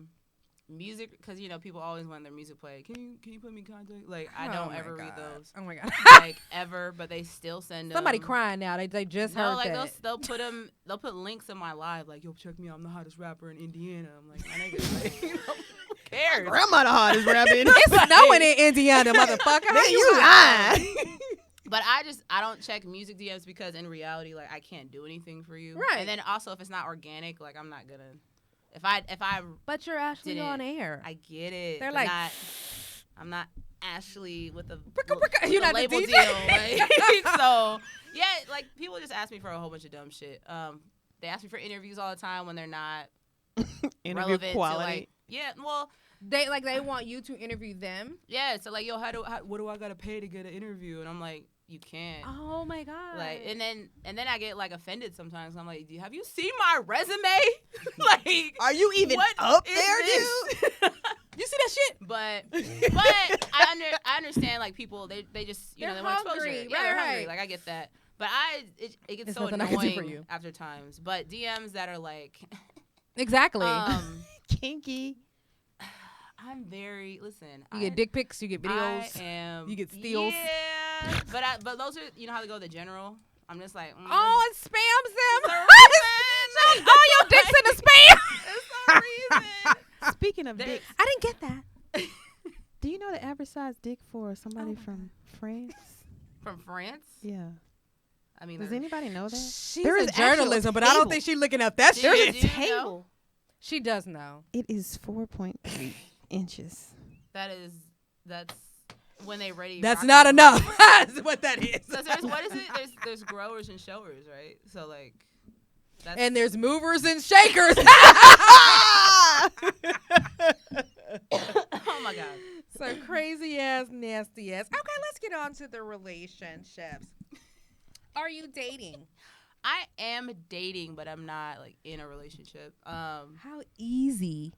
music, because you know people always want their music played. Can you put me in contact? Like I Oh don't my ever read God. those. Oh my God. Like ever, but they still send them. Somebody crying now. They just No, heard like that. they'll put them. They'll put links in my live. Like, yo, check me out. I'm the hottest rapper in Indiana. I'm like, my nigga, like, you know, who cares? Grandma the hardest rapper in It's snowing in Indiana, motherfucker. How Man, you lying. But I don't check music DMs because in reality, like, I can't do anything for you. Right. And then also, if it's not organic, like, I'm not gonna. If I. But you're Ashlee didn't, on air. I get it. They're but like, I'm not Ashlee with a You're not the label DJ? deal. Like, so yeah, like people just ask me for a whole bunch of dumb shit. They ask me for interviews all the time when they're not Interview relevant quality. to like. Yeah, well. They want you to interview them. Yeah, so like, yo, what do I gotta pay to get an interview? And I'm like, you can't. Oh my god. Like, and then I get like offended sometimes. I'm like, have you seen my resume? Like, Are you even up there, this? dude? You see that shit? But I understand, like, people they just They're they want exposure. hungry. Yeah, they're Right, hungry. right. Like, I get that. But it gets There's so nothing I can do for annoying you. after times. But DMs that are like Exactly. Kinky. I'm very listen. You get dick pics. You get videos. I am. You get steals. Yeah, but those are, you know how they go the general. I'm just like, Oh, it spams them. reason. All your dicks in the spam. It's the reason. Speaking of dicks, I didn't get that. do you know the average size dick for somebody from France? From France? Yeah. I mean, Does anybody know that? She's There a is actually a journalism, but I don't table. think she's looking up that Do shit. you- There's do a you know? table. She does know. It is 4.3 inches. That's when they ready. That's rock not and enough. roll. That's what that is. So there's what is it? There's growers and showers, right? So like, that's And there's movers and shakers. oh my god. So crazy ass, nasty ass. Okay, let's get on to the relationships. Are you dating? I am dating, but I'm not like in a relationship. How easy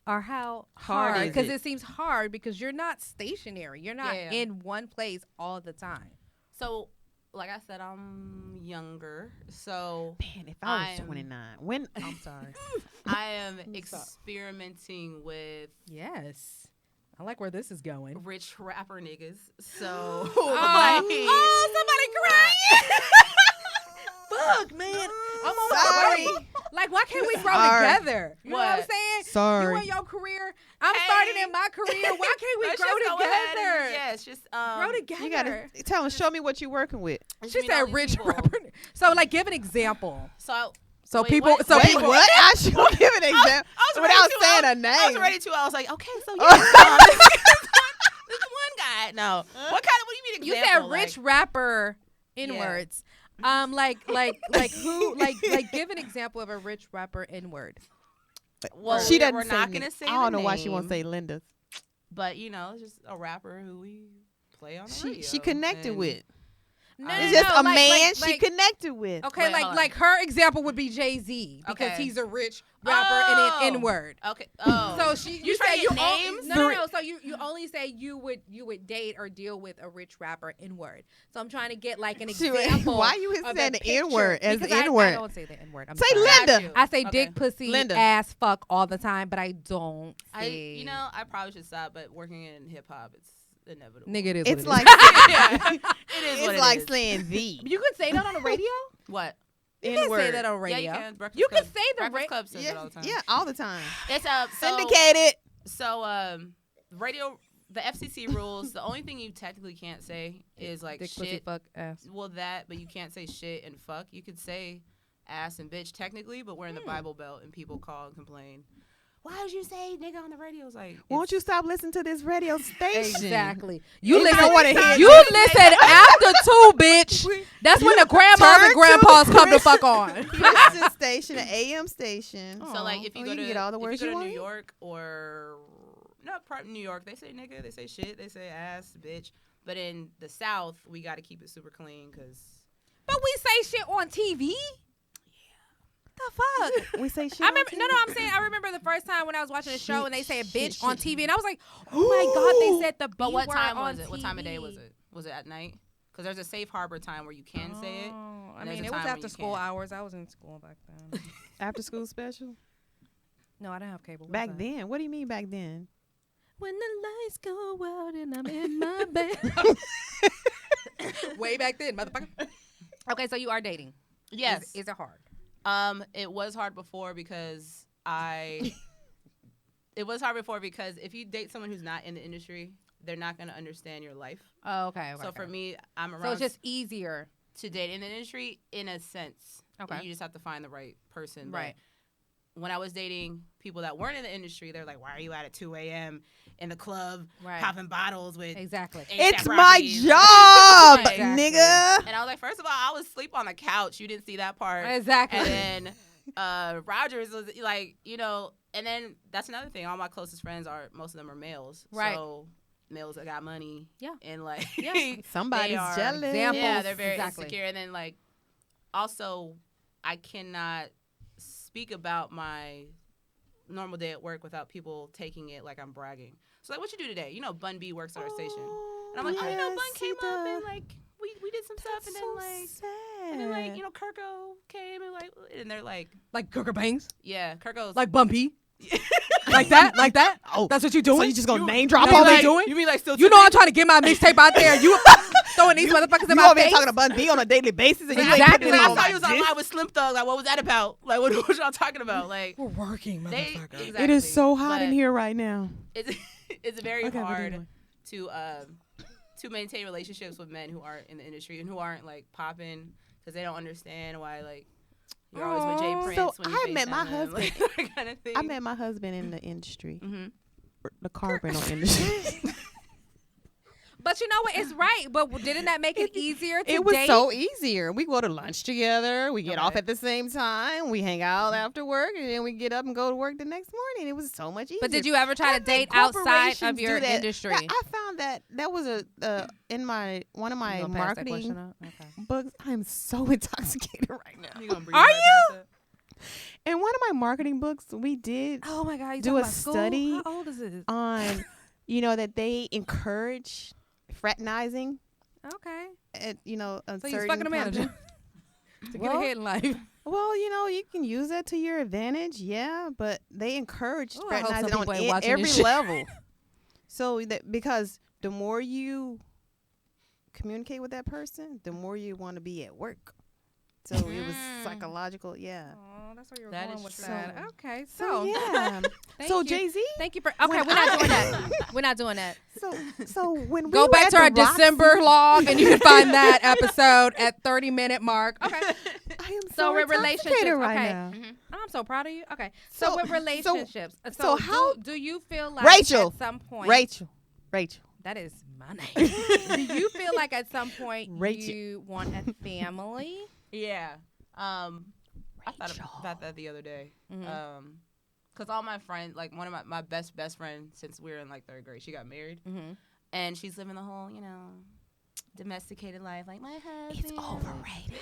or how Hard hard? is Because it? it seems hard because you're not stationary. You're not Yeah. in one place all the time. So like I said, I'm younger, so Man, if I was I'm- 29, when I'm sorry. I am Stop. experimenting with Yes. I like where this is going. rich rapper niggas. So somebody crying. Fuck, man. I'm on Sorry. my Like, why can't we grow Sorry. together? You know what I'm What? saying? You Sorry. in your career. I'm Hey. starting in my career. Why can't we let's grow just go ahead together? and, yeah, it's just Grow together. You gotta tell them, show me what you're working with. just She meet all said these rich people. rapper. So, like, give an example. So So Wait, what? so Wait, people. what? I should give an example I was without ready to. saying a I name. was ready to. I was like, okay, so yeah, this one guy. No, what do you mean You example? said rich rapper N-words. Like who? Like, give an example of a rich rapper N-word. Well, She doesn't we're say not name. gonna say. I don't the know why she won't name, say Linda. But you know, it's just a rapper who we play on the radio. She connected and- with. No, It's no, just no, a man she connected with. Okay, Wait, hold on. like her example would be Jay-Z because Okay. he's a rich rapper Oh. and an N-word. Okay. Oh. So you You say trying to you get names? names? No. So you only say you would date or deal with a rich rapper N-word. So I'm trying to get like an example. Why you of saying a the N-word picture. as the Because I N-word? don't say the N-word. I'm Say sorry. Linda. Got you. I say Okay. dick, pussy, Linda. ass, fuck all the time, but I don't say. You know, I probably should stop. But working in hip hop, it's inevitable. nigga, it is. It's what like Yeah. It is what it's it like is. saying the it is. You can say that on the radio. What? You can say N-word. that on radio. Yeah, you can. Breakfast You can Club- say the Breakfast ra- Club says it all the time. Yeah, all the time. It's Syndicated. So radio. The FCC rules. The only thing you technically can't say is like Dick, pussy, shit. fuck, ass. Well, that, but you can't say shit and fuck. You could say ass and bitch technically, but we're in the Bible Belt and people call and complain. Why did you say nigga on the radio? It's like, Won't you stop listening to this radio station? Exactly. You You listen. don't wanna hear You this. listen after 2, bitch. That's when the grandmas turn and to grandpas come to Christian- fuck on. Christian station, an AM station. So like if you go can to get all the if words you go you to New want. York or New York, they say nigga, they say shit, they say ass, bitch. But in the South, we got to keep it super clean because But we say shit on TV. The fuck? We say shit. I remember. on No, TV. I'm saying. I remember the first time when I was watching a show and they said Shit, bitch on shit. TV, and I was like, oh my god, they said the B But what word time on was it? What time of day was TV. it? Was it at night? Because there's a safe harbor time where you can say it. Oh, I and there's mean, a it was time where after you school can't. hours. I was in school back then. After school special. No, I didn't have cable. What's Back that? then, what do you mean back then? When the lights go out and I'm in my bed. Way back then, motherfucker. Okay, so you are dating. Yes. Is it hard? It was hard before because I it was hard before because if you date someone who's not in the industry, they're not going to understand your life. Oh, okay. So for me, I'm around. So it's just easier to date in the industry in a sense. Okay. You just have to find the right person. Right. But when I was dating people that weren't in the industry, they're like, why are you out at 2 a.m. in the club popping bottles with exactly. It's my job, Exactly. nigga. And I was like, first of all, I was asleep on the couch. You didn't see that part. Exactly. And then Rogers was like, you know, and then that's another thing. All my closest friends most of them are males. Right. So males that got money. Yeah. And like, Somebody's jealous. Examples. Yeah, they're very Exactly. insecure. And then like, also, I cannot speak about my normal day at work without people taking it like I'm bragging. So like, what you do today? You know, Bun B works at our station, and I'm like, oh, you know, Bun came up and like we did some stuff, and then like, sad. and then like, you know, Kirko came and like, and they're like, Kirker Bangs, yeah, Kirko's like Bumpy, like that. Oh, That's what you doing? so you just gonna name drop That's all what that? you doing? You mean like still? You know I'm trying to get my mixtape out there. You throwing these motherfuckers in my over here face. talking to Bun B on a daily basis, and you ain't Exactly. putting it I on saw my you was online with Slim Thug. Like, what was that about? Like, what y'all talking about? Like, We're working, they motherfucker. exactly. It is so hot in But here right now. It's very Okay, but hard anyway. to maintain relationships with men who aren't in the industry and who aren't like popping because they don't understand why like you're always with Jay Prince. So when you I met my FaceTime him, husband. like, that kind of thing. I met my husband in the industry, Mhm. the car rental industry. But you know what? It's right. But didn't that make it easier to It was date? so easier. We go to lunch together. We get Okay. off at the same time. We hang out after work, and then we get up and go to work the next morning. It was so much easier. But did you ever try I to think date outside corporations of your do that. industry? I found that was in one of my You gonna pass that question marketing up? Okay. books. I'm so intoxicated right now. You gonna breathe Are right you? past In one of my marketing books, we did Oh my God! You do talking a about school? study How old is this? on, that they encourage fraternizing Okay. at, a So you was certain fucking a manager company. to get Well, ahead in life. Well, you can use that to your advantage, yeah, but they encourage Ooh, I hope some fraternizing people ain't on watching every this shit. level. So that because the more you communicate with that person, the more you want to be at work. So it was psychological, yeah. Oh, that's where you're That going is with true. that. Okay, So so yeah. thank So you. Jay-Z. Thank you for. Okay, When we're not doing that. We're not doing that. So when we Go were back at to our the Roxy- December log, and you can find that episode at 30-minute mark. Okay. I am So so with relationships relationships, right okay. now. I'm so proud of you. Okay. So- So with relationships, so how- do you feel like Rachel. at some point Rachel. that is my name. Do you feel like at some point Rachel. you want a family? Yeah. I thought about that the other day. Cause all my friends, like one of my best friend since we were in like 3rd grade, she got married, and she's living the whole domesticated life. Like my husband, It's overrated.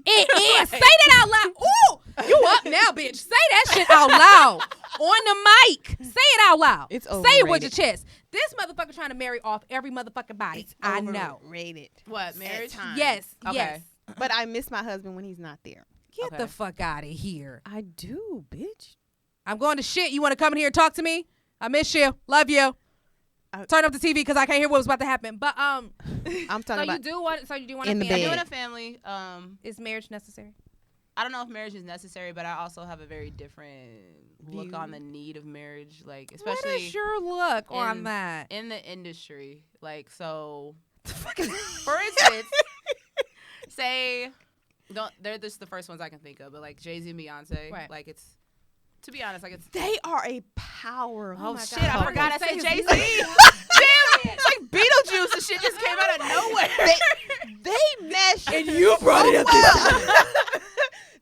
It is. Say that out loud. Ooh, you up now, bitch. Say that shit out loud on the mic. Say it out loud. It's Say it with your overrated. chest. This motherfucker trying to marry off every motherfucking body. I know. Rated. What marriage? Yes. Okay. Yes. But I miss my husband when he's not there. Get Okay. the fuck out of here. I do, bitch. I'm going to shit. You want to come in here and talk to me? I miss you. Love you. Turn up the TV because I can't hear what was about to happen. But I'm talking so about you do want in a the family? bed. I'm doing a family. Is marriage necessary? I don't know if marriage is necessary, but I also have a very different look View. on the need of marriage, like What especially is your look on in- that? in the industry. Like so, for instance, say they're just the first ones I can think of, but like Jay-Z and Beyonce, Right. like it's to be honest, like it's they are a power. Oh my shit, God. I forgot I Say said his Jay-Z. name. Damn, it's like Beetlejuice and shit just came out of nowhere. They mesh. And you brought it up well.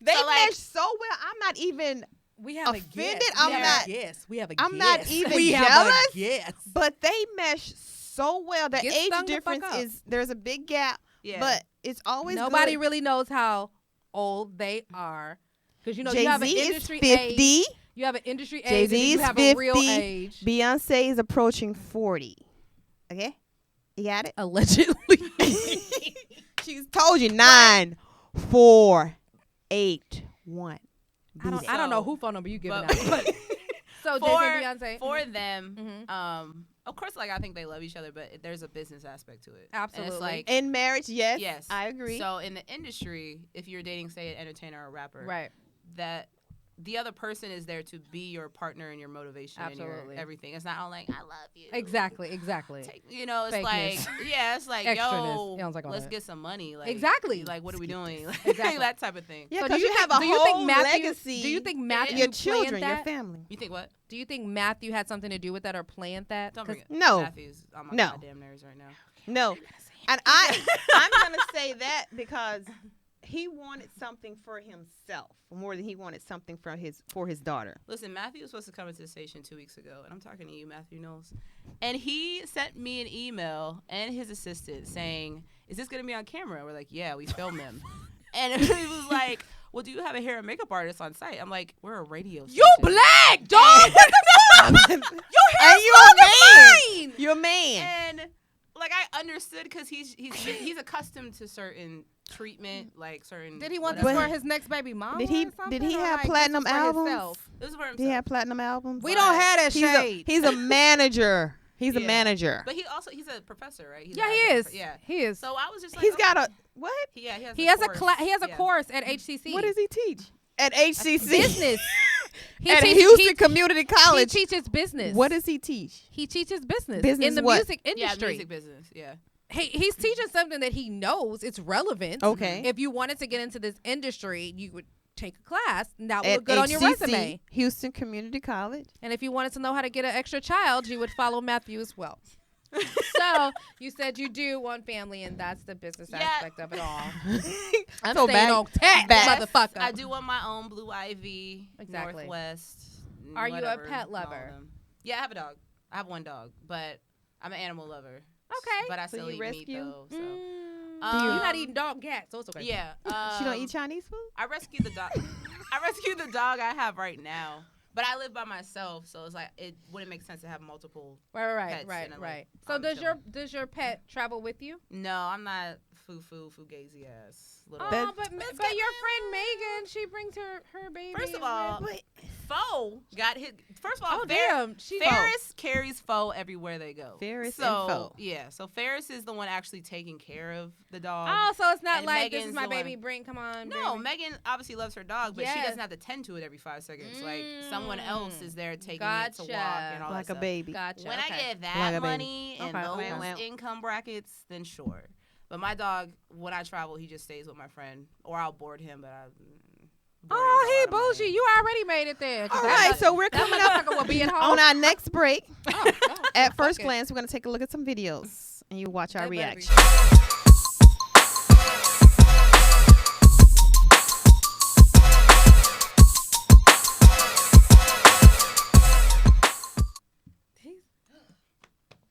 They So, like- mesh so well. I'm not even. We have Offended? a guest. I'm We have not- a guest. We have a I'm guest. not even we jealous. have a guest. But they mesh so well. The Get age stung the fuck difference up. is there's a big gap, Yeah, but it's always Nobody good. really knows how old they are. Because you Jay-Z have an is industry 50. age. You have an industry age. And Jay-Z then you is have 50. a real age. Beyonce is approaching 40. Okay, you got it. Allegedly. She's told you 9, 4, 8, 1. I don't know who phone number you giving but, out. but So for, Jay-Z and Beyonce. for them, Mhm. of course, like I think they love each other, but there's a business aspect to it. Absolutely. And it's like In marriage, yes. yes, I agree. So in the industry, if you're dating, say, an entertainer or a rapper, Right. that the other person is there to be your partner and your motivation and your everything. It's not all like, I love you. Exactly. You know, it's Fakeness. like, yeah, it's like, yo, let's get some money. Like, exactly. Like, what are we doing? Exactly. That type of thing. Yeah, So because you have a whole legacy. Do you think Matthew your children, planned that? your family? You think what? Do you think Matthew had something to do with that or planned that? Don't bring it. No. Matthew's on my goddamn nerves right now. No. And I'm going to say that because he wanted something for himself more than he wanted something for his daughter. Listen, Matthew was supposed to come into the station 2 weeks ago, and I'm talking to you, Matthew Knowles. And he sent me an email and his assistant saying, is this going to be on camera? We're like, yeah, we filmed them. And he was like, well, do you have a hair and makeup artist on site? I'm like, we're a radio station. You black, dog! Your hair's man. You're a man. And like I understood because he's accustomed to certain treatment, like certain. Did he want this for his next baby mom? Did he have platinum albums? This is for himself. Did he have platinum albums? We don't have that shade. He's a manager. He's a manager. He's a professor, right? He is. Yeah, he is. So I was just like, he's got a what? Yeah, he has a course at HCC. What does he teach? At HCC. Business. At Houston Community College. He teaches business. What does he teach? He teaches business. Business in the what? music industry. Yeah, music business. Yeah. He's teaching something that he knows it's relevant. Okay. If you wanted to get into this industry, you would take a class, and that would look good HCC, on your resume. Houston Community College. And if you wanted to know how to get an extra child, you would follow Matthew as well. So you said you do want family, and that's the business aspect of it all. I'm so staying on tap, motherfucker. I do want my own Blue Ivy, Northwest. Are you a pet lover? Yeah, I have a dog. I have one dog, but I'm an animal lover. Okay. But I still eat meat, though. So. You're not eating dog cat, so it's okay. Yeah. She don't eat Chinese food? I rescued the dog. I rescued the dog I have right now. But I live by myself, so it's like it wouldn't make sense to have multiple pets. Right. So does your pet travel with you? No, I'm not fugazi ass. But your friend Megan, she brings her baby. First of all, Foe got hit. First of all, Ferris carries Foe everywhere they go. Ferris and Foe. Yeah, so Ferris is the one actually taking care of the dog. Oh, so it's not and like Megan's this is my baby. Come on. No, baby. Megan obviously loves her dog, but she doesn't have to tend to it every 5 seconds. Like someone else is there taking it to walk and all like that a baby. Gotcha. When I get that money and those income brackets, then sure. But my dog, when I travel, he just stays with my friend, or I'll board him. But he bullshit. You already made it there. All right, so we're coming up on our next break. At first glance, we're going to take a look at some videos, and you watch our reaction.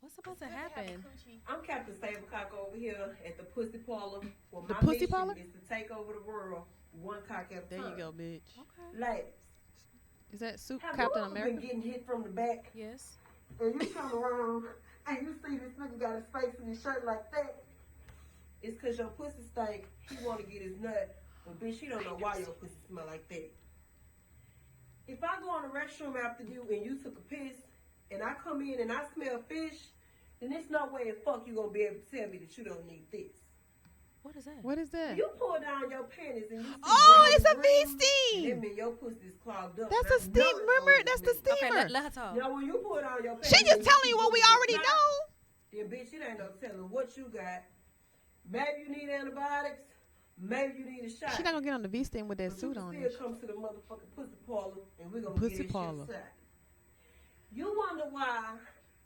What's supposed to happen? I'm Captain Sablecock over here at the Pussy Parlor. Well, the my Pussy mission Parlor is to take over the world one cock at a time. There you go, bitch. Okay. Ladies. Is that Soup Have Captain you America? been getting hit from the back? Yes. And you come around and you see this nigga got his face in his shirt like that. It's because your pussy stink. He want to get his nut. But bitch, he don't know why your pussy smell like that. If I go in the restroom after you and you took a piss and I come in and I smell fish, then there's no way in fuck you gonna be able to tell me that you don't need this. What is that? What is that? You pull down your panties and you see it's a bee That steam. means your pussy's clogged up. That's a steam. Remember, that's the steamer. Okay, let her talk. You know, when you pull down your panties, She just telling you what we already know. Then bitch, it ain't no telling what you got. Maybe you need antibiotics. Maybe you need a shot. She not gonna get on the V steam with that suit on. Still come to the motherfucking pussy parlor and we're gonna Pussy get this parlor. shit set. You wonder why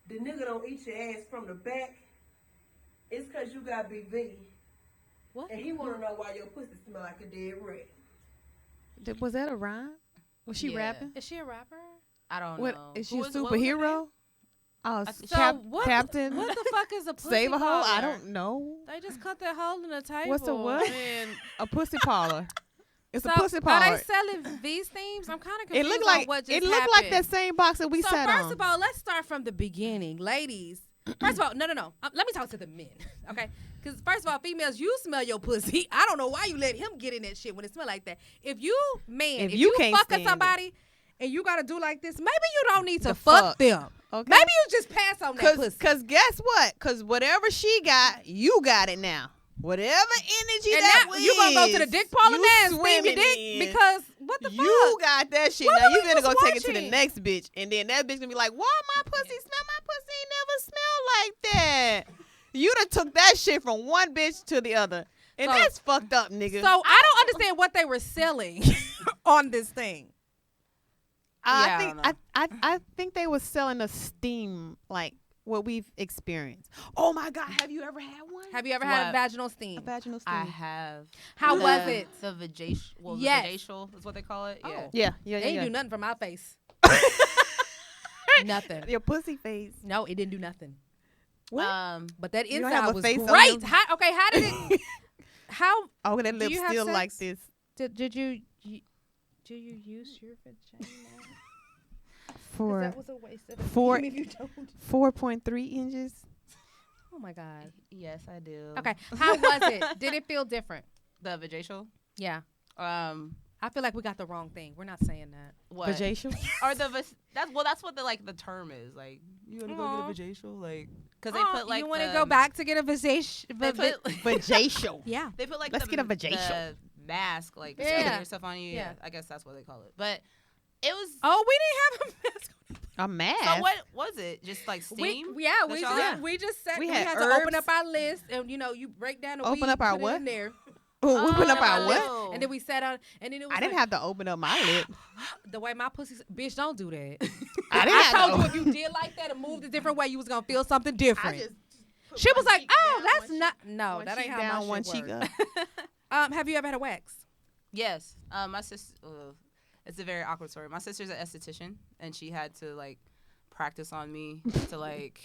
the nigga don't eat your ass from the back? It's cause you got BV. What? And he wanna know why your pussy smell like a dead rat. Was that a rhyme? Was she rapping? Is she a rapper? I don't What know. is she a superhero? Oh, Captain. What the fuck is a pussy Save a hole? parlor? I don't know. They just cut their hole in the table. What's a what? And A pussy parlor. It's so a pussy parlor. Are they selling these themes? I'm kind of confused. It looked like what just it looked happened. like that same box that we sat on. So first of all, let's start from the beginning, ladies. First of all, no. Let me talk to the men, okay? Because first of all, females, you smell your pussy. I don't know why you let him get in that shit when it smell like that. If you can't fucking stand somebody and you gotta do like this, maybe you don't need to fuck them. Okay. Maybe you just pass on that pussy. Cause guess what? Cause whatever she got, you got it now. Whatever energy and that now you gonna go to the dick parlor now and steam your dick because What the You fuck? got that shit. What Now were you we gonna go just take it to the watching? next bitch, and then that bitch gonna be like, "Why my pussy smell? My pussy ain't never smelled like that." You done took that shit from one bitch to the other, and So- that's fucked up, nigga. So I don't understand what they were selling on this thing. Yeah, I I think don't know. I think they was selling a steam like what we've experienced. Oh my God, have you ever had one? Have you ever had a What? vaginal A steam? vaginal steam? I have. How The- was it? The vajacial. Well, Yes. the vajacial is what they call it. Oh. Yeah. Yeah. They didn't do nothing for my face. Nothing. Your pussy face. No, it didn't do nothing. What? But that You don't have inside a was face on great. your- How did it? How Oh, that Do lip you have still like sex? this. did you do you use your vagina? 4 That was a waste of it. Four- Even if you don't. 4.3 inches. Oh my god. Yes, I do. Okay. How was it? Did it feel different? The vajacial. Yeah. I I feel like we got the wrong thing. We're not saying that. what? Vajacial. Or that's what the term is. Like, you wanna go Aw. get a vajacial? Like, because they put like you want to the- go back to get a vagation? They put, Vajacial. Yeah. they put like Let's the, get a vajacial. the mask, like Yeah. spreading your stuff on you. Yeah. I guess that's what they call it. But it was. Oh, we didn't have a mask. A mask. So what was it? Just like steam? We That just y'all had? we just said We we had had to open herbs. up our list, and you break down the Open weed, up our put it what? in there. Oh, open up Oh. our what? And then we sat on, and then it was I didn't like, have to open up my lip. the way my pussy. Bitch, don't do that. I didn't I have told to you open- if you did like that and moved a different way, you was gonna feel something different. just put She one was like, cheek "Oh, down, that's one not. cheek- No, one that ain't cheek how down, my one shit cheek works." up. Have you ever had a wax? Yes. My sister. It's a very awkward story. My sister's an esthetician, and she had to like practice on me to like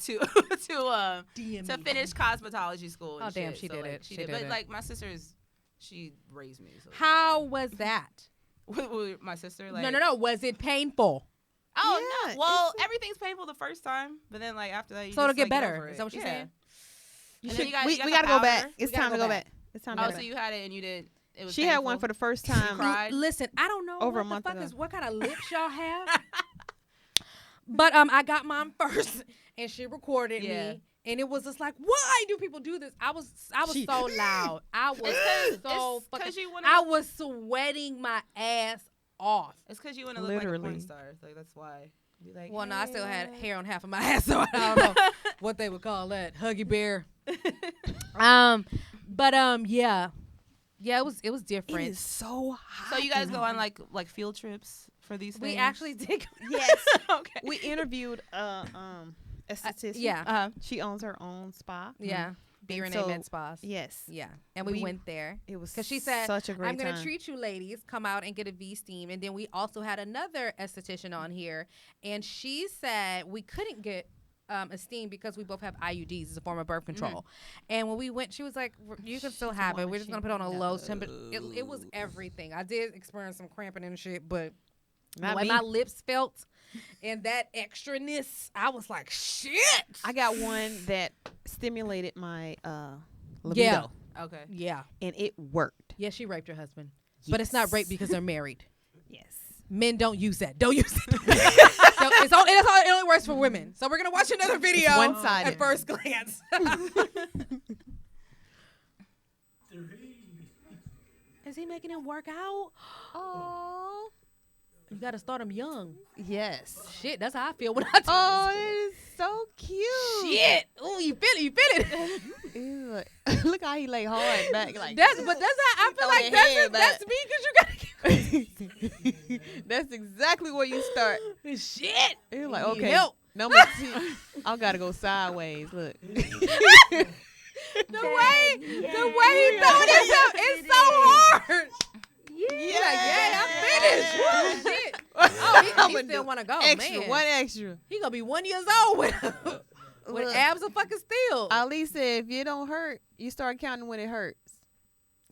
to finish cosmetology school. And Oh, damn, shit. she So, did like, it. She She did. did But it. like my sister's, she raised me. So How was that? with my sister? Like, No. Was it painful? Oh Yeah, no. Well, everything's painful the first time, but then like after that, you So it'll just, get like, better. over Is it. that what you're Yeah. saying? And should- then you got, we you got gotta the go back. powder. It's We gotta time to go go back. back. It's time Oh, to go so back. you had it and you did. It was She had one painful? for the first time. cried? Listen, I don't know Over a what month the fuck ago. is what kind of lips y'all have. But I got mine first, and she recorded Yeah. me, and it was just like, why do people do this? I was She- so loud. I was so It's 'cause fucking. you wanna I look- was sweating my ass off. It's because you want to look like a porn Literally. star. Like that's why. Be like, Well, no, I still had "Hey." hair on half of my ass, so I don't know what they would call that, huggy bear. Yeah, it was It different. is so hot. So you guys in go here. on like field trips for these things? We actually did. Yes. Okay. We interviewed a esthetician. Yeah, She owns her own spa. yeah. Beer and so- Med Spas. Yes. Yeah, and we went there. It was 'Cause she said, such a great I'm going to time. treat you ladies, come out and get a V-steam. And then we also had another esthetician on here. And she said we couldn't get a steam because we both have IUDs. It's a form of birth control. And when we went, she was like, you can still have it. We're just going to put it on a low temperature. It was everything. I did experience some cramping and shit, but Not the way me. my lips felt and that extraness, I was like, shit. I got one that stimulated my libido. Yeah. Okay. Yeah. And it worked. Yeah, she raped her husband. But it's not rape because they're married. Yes. Men don't use that. Don't use it. It only works for women. So we're gonna watch another video one-sided. at first glance. Is he making him work out? Oh. You gotta start him young. Yes. Shit, that's how I feel when I do Oh, it is so cute. shit. Oh, you feel it. You feel it. Ew. Look how he lay hard back. Like That's how I feel Throw like that head that's back. me because you gotta That's exactly where you start. get shit. You're like, You need okay, help. number 2. I gotta go sideways. Look. The way he throwing himself is so hard. Yeah, I'm finished. Shit. Oh, he I'ma still do want to go, extra, man. one extra. He gonna be 1 year old with Look. abs of fucking steel. Ali said, if you don't hurt, you start counting when it hurts.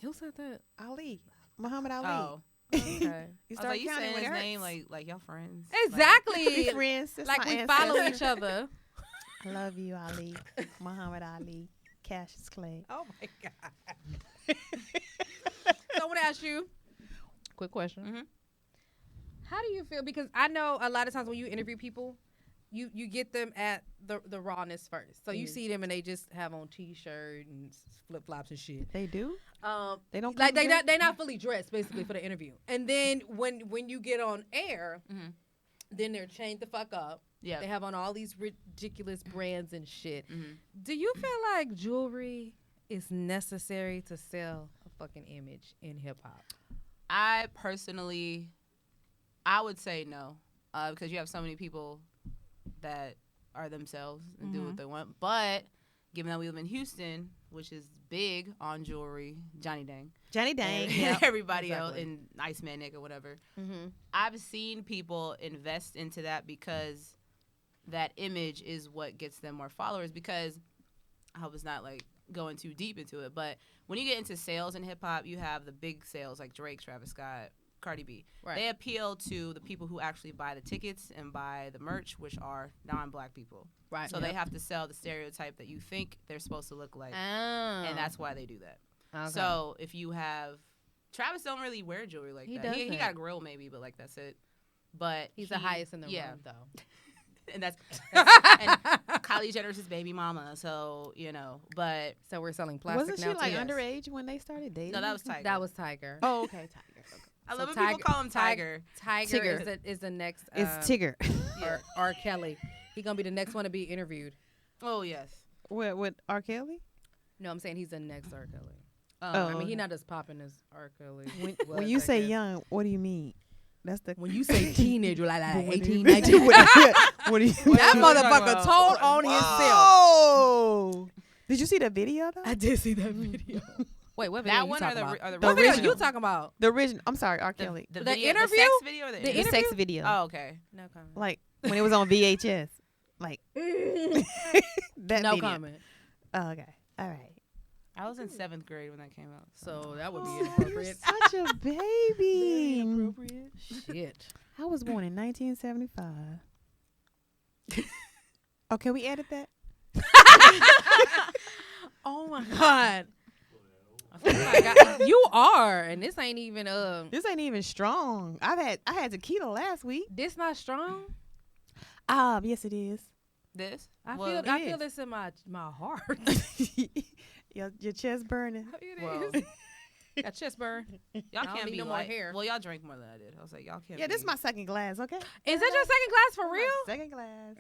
Who said that? Ali, Muhammad Ali. Oh. Okay. You I was start like, you counting saying when his it hurts. name like y'all friends. Exactly. We friends. That's Like my we follow ancestor. each other. I love you, Ali. Muhammad Ali. Cassius Clay. Oh my god. So I want to ask you, quick question. Mhm. How do you feel? Because I know a lot of times when you interview people, you get them at the rawness first. So you see them and they just have on t-shirt and flip flops and shit. They do. They don't Like they not fully dressed basically for the interview. And then when you get on air, then they're chained the fuck up. Yeah. They have on all these ridiculous brands and shit. Do you feel like jewelry is necessary to sell a fucking image in hip hop? I personally, I would say no, because you have so many people that are themselves and do what they want. But given that we live in Houston, which is big on jewelry, Johnny Dang, yeah. everybody else, and Iceman Nick or whatever, I've seen people invest into that because that image is what gets them more followers. Because I hope it's not like going too deep into it, but when you get into sales in hip hop, you have the big sales like Drake, Travis Scott, Cardi B. Right. They appeal to the people who actually buy the tickets and buy the merch, which are non-black people. Right. So they have to sell the stereotype that you think they're supposed to look like, and that's why they do that. Okay. So if you have Travis, don't really wear jewelry like that. He got a grill maybe, but like that's it. But he's the highest in the room, though. And that's and Kylie Jenner's his baby mama, so but so we're selling plastic. Wasn't now she like too? underage when they started dating? No, that was Tiger. That was Tiger. Oh, okay, Tiger. Okay. I love when people call him Tiger. Tiger is the next. It's Tigger. Or R. Kelly. He's gonna be the next one to be interviewed. Oh yes. With R. Kelly? No, I'm saying he's the next R. Kelly. Oh, I mean he's not as popping as R. Kelly. When you say young, what do you mean? That's the when you say teenager, like 18, 19. What do you mean? That motherfucker told on himself. Oh! Did you see the video though? I did see that video. Wait, what video that you one talking or about? the What original? video you talking about? The original. I'm sorry, R. Kelly. The interview? the sex video, or the interview? sex video. Oh, okay. No comment. Like when it was on VHS. Like that No video. comment. Oh, okay. All right. I was in 7th grade when that came out. So that would be inappropriate. Such a baby. Inappropriate. Shit. I was born in 1975. Oh, can we edit that? Oh my God. You are, and this ain't even This ain't even strong. I had tequila last week. This not strong. Yes it is. This? I Well, feel this in my heart. your chest burning. It Well, is. Got chest burn. y'all I don't can't need be no more light. hair. Well, y'all drink more than I did. I was like, y'all can't. Yeah, be. this is my second glass. Okay. Is that your second glass for real? Second glass.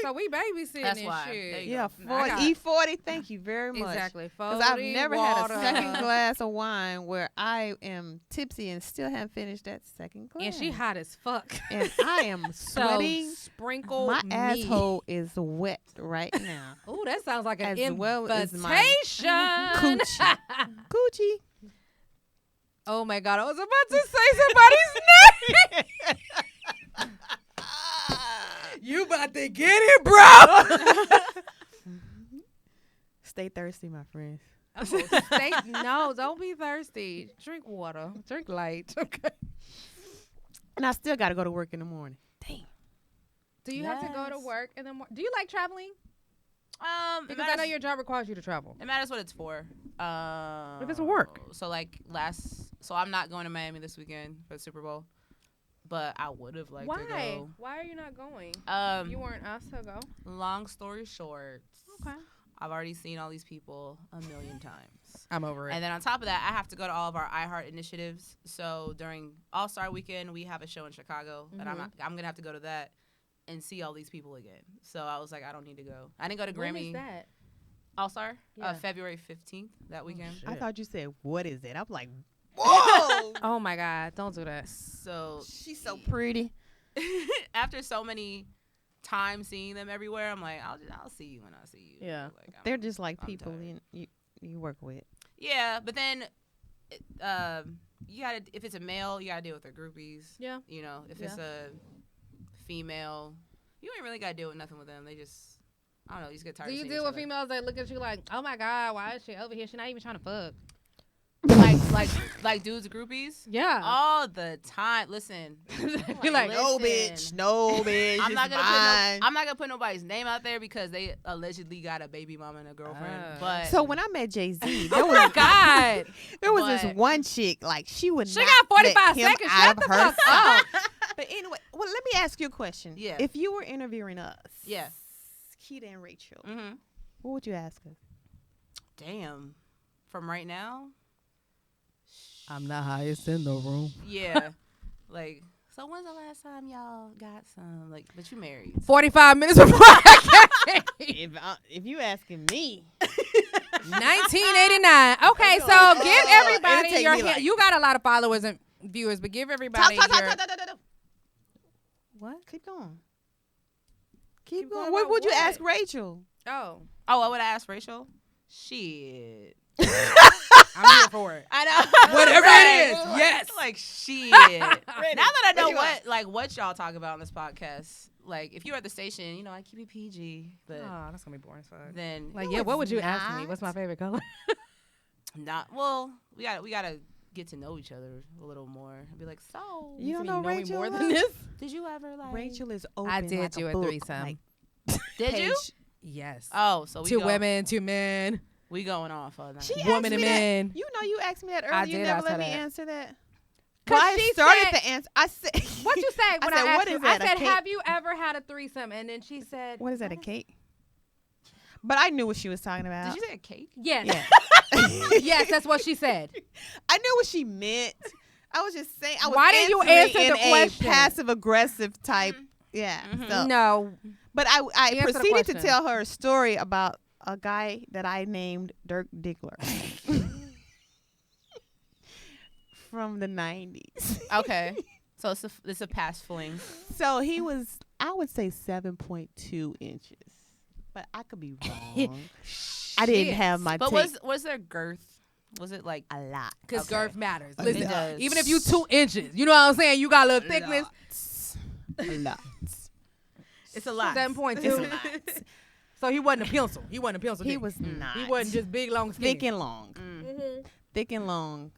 So we babysitting That's and why. shit. There you Yeah, go. 40, E40. Thank you very much. Exactly. Because I've 40, never water. had a second glass of wine where I am tipsy and still haven't finished that second glass. And she hot as fuck. And I am sweating. So sprinkle My me. asshole is wet right now. Oh, that sounds like an As well as my invitation. Coochie. Coochie. Oh my God! I was about to say somebody's name. You about to get it, bro? Stay thirsty, my friends. No, don't be thirsty. Drink water. Drink light. Okay. And I still got to go to work in the morning. Damn. Do you have to go to work in the morning? Do you like traveling? Because I know your job requires you to travel. It matters what it's for. If it's for work. So I'm not going to Miami this weekend for the Super Bowl, but I would have liked to go. Why are you not going? You weren't asked to go. Long story short. Okay. I've already seen all these people a million times. I'm over it. And then on top of that, I have to go to all of our iHeart initiatives. So during All-Star Weekend, we have a show in Chicago, and I'm gonna have to go to that and see all these people again. So I was like, I don't need to go. I didn't go to Grammy. When is that? All-Star? Yeah. February 15th, that weekend. I thought you said, what is it? I'm like, whoa. Oh my God! Don't do that. So She's so pretty. after so many times seeing them everywhere, I'm like, I'll see you when I see you. Yeah. Like, They're just like I'm people tired. you work with. Yeah, but then you gotta, if it's a male, you gotta deal with their groupies. Yeah. You know, if it's a female, you ain't really gotta deal with nothing with them. They just, I don't know, you just get tired. Do of you seeing deal each with other. females that look at you like, oh my God, why is she over here? She's not even trying to fuck. like dudes groupies? Yeah. All the time. Listen. You're like, No, listen. bitch. No, bitch. I'm not it's gonna fine. I'm not gonna put nobody's name out there because they allegedly got a baby mama and a girlfriend. But So when I met Jay-Z, oh my God. there was this But- one chick, like she would She not got 45 let him seconds. out Shut of the her fuck up. But anyway, well, let me ask you a question. Yeah. If you were interviewing us, Yeah. Keita and Rachel, Mm-hmm. what would you ask us? Damn. From right now? I'm the highest in the room. Yeah. Like, so when's the last time y'all got some? Like, but you married. 45 minutes before I got If you asking me, 1989. Okay, I'll be so like, give it'll everybody take your me like- you got a lot of followers and viewers, but give everybody your what? Keep going. Keep going going. What about would you what? ask Rachel? Oh, Oh, what would I ask Rachel? Shit. I'm here for it. I know. Whatever it is, yes. Like, shit. Now that I know What you want? what y'all talk about on this podcast, like, if you were at the station, you know, I keep it PG, but Oh, that's gonna be boring as fuck. then Like, No, yeah, what it's would you ask me? not. What's my favorite color? well, we gotta get to know each other a little more. And be like, so You don't You know know me Rachel more than love? this? did you ever like Rachel is open. I did like do a a book, threesome. like, Did you? page. Yes. Oh, so we 2 go- women, 2 men. We going off all night. She Woman asked and me man. that. You know, you asked me that I earlier. You did never ask let her me that. answer that. 'Cause Well, I she started said- the answer. I said, What you say when I, said, asked what you? is I that? A said, cake? have you ever had a threesome? And then she said, What is that? A cake? But I knew what she was talking about. Did you say a cake? Yes. Yeah. Yes, that's what she said. I knew what she meant. I was just saying. I was Why didn't you answering answer the in question? a passive aggressive type. Yeah. So, No. but I Answer the proceeded to question. tell her a story about a guy that I named Dirk Diggler from the 90s. Okay. So it's a past fling. So he was, I would say 7.2 inches, but I could be wrong. I didn't Shit. have my But tape. was there girth? Was it like a lot. Because Okay. girth matters. It Listen, does. even if you 2 inches, you know what I'm saying? You got a little thickness. A lot. it's a lot. 7.2. So he wasn't a pencil. He wasn't a pencil. He dick. was not. He wasn't just big, long, skinny. thick and long. Mm. Thick and long,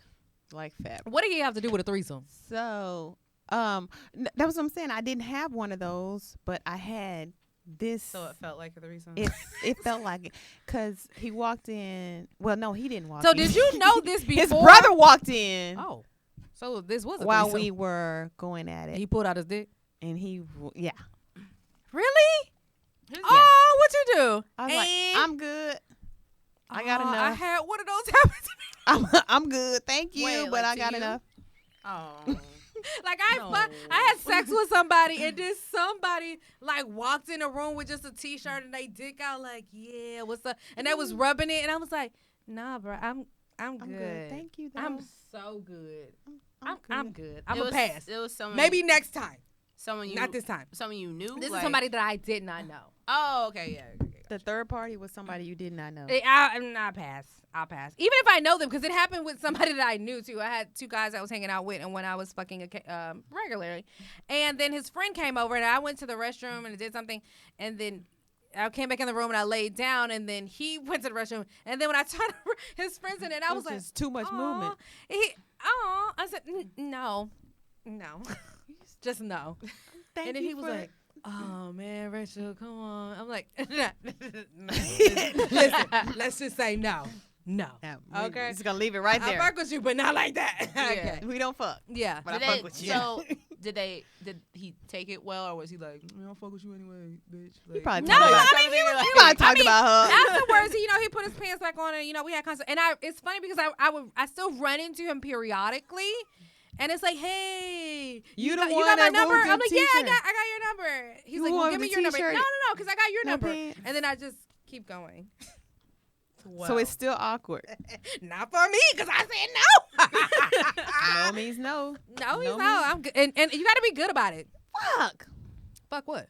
like fabric. What do you have to do with a threesome? So, that was what I'm saying. I didn't have one of those, but I had this. So it felt like a threesome. It felt like it, cause he walked in. Well, no, he didn't walk So in. did you know this before? His brother walked in Oh. So this was a while threesome. we were going at it, He pulled out his dick? and yeah. Really? Yeah. Oh, what you do? I was like, And- I'm good. I got I enough. had one of those happen to me. I'm good. Thank you, Wait, but like I to got you? enough. Oh. Like No. I had sex with somebody and then somebody like walked in a room with just a t-shirt and they dick out like, yeah, what's up? And they was rubbing it and I was like, nah, bro, I'm I'm good. good. Thank you. Though. I'm so good. I'm I'm good. I'm It a was- pass. It was someone. Maybe next time. someone you. Not this time. Someone you knew. This like- is somebody that I did not know. Oh, okay, yeah. Okay, The third party was somebody you did not know. I'll pass. I'll pass. Even if I know them, because it happened with somebody that I knew too. I had 2 guys I was hanging out with, and when I was fucking regularly, and then his friend came over, and I went to the restroom and did something, and then I came back in the room and I laid down, and then he went to the restroom, and then when I turned, his friends in, and I It was like, just too much "Aw." movement. I said, no, just no. Thank And then you he was for- like, oh man, Rachel, come on. I'm like, listen, let's just say no. No. Yeah, Okay. Just gonna leave it right I there. fuck with you, but not like that. Yeah. Okay. We don't fuck. Yeah. But Did I fuck with you. So did he take it well, or was he like, I don't fuck with you anyway, bitch? He Like, probably No, talked about, I mean, he probably talked about her. Afterwards, he put his pants back on, and we had conversation. And it's funny because I still run into him periodically, and it's like, hey, You the got one my that number? wore the I'm like, yeah, I t-shirt. got your number. He's You like, wore well, give the me your number. t-shirt. No, because I got your No number. pants. And then I just keep going. So it's still awkward. Not for me, because I said no. No means no. No, he's No no. I'm good. And you got to be good about it. Fuck. Fuck what?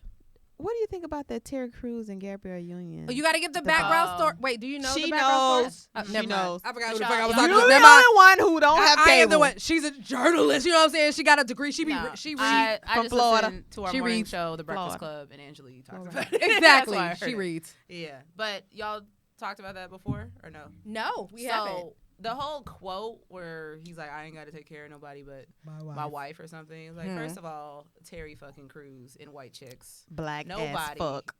What do you think about that Terry Crews and Gabrielle Union? Oh, you got to give the The background vibe. story. Wait, do you know She the background knows. story? She Never mind. knows. I forgot But what the fuck I y'all- was y'all- talking You're the about. only one who don't have I am the cable. one. She's a journalist. You know what I'm saying? She got a degree. She No, reads. I from just Florida. listened to our She morning reads show, The Breakfast Florida. Club, and Angela talks Florida. about it. That's Exactly. why I heard She it. reads. Yeah, but y'all talked about that before or no? No, we so haven't. the whole quote where he's like, I ain't got to take care of nobody but my wife or something. It's like, Mhm. first of all, Terry fucking Crews in White Chicks. Black as Nobody fuck.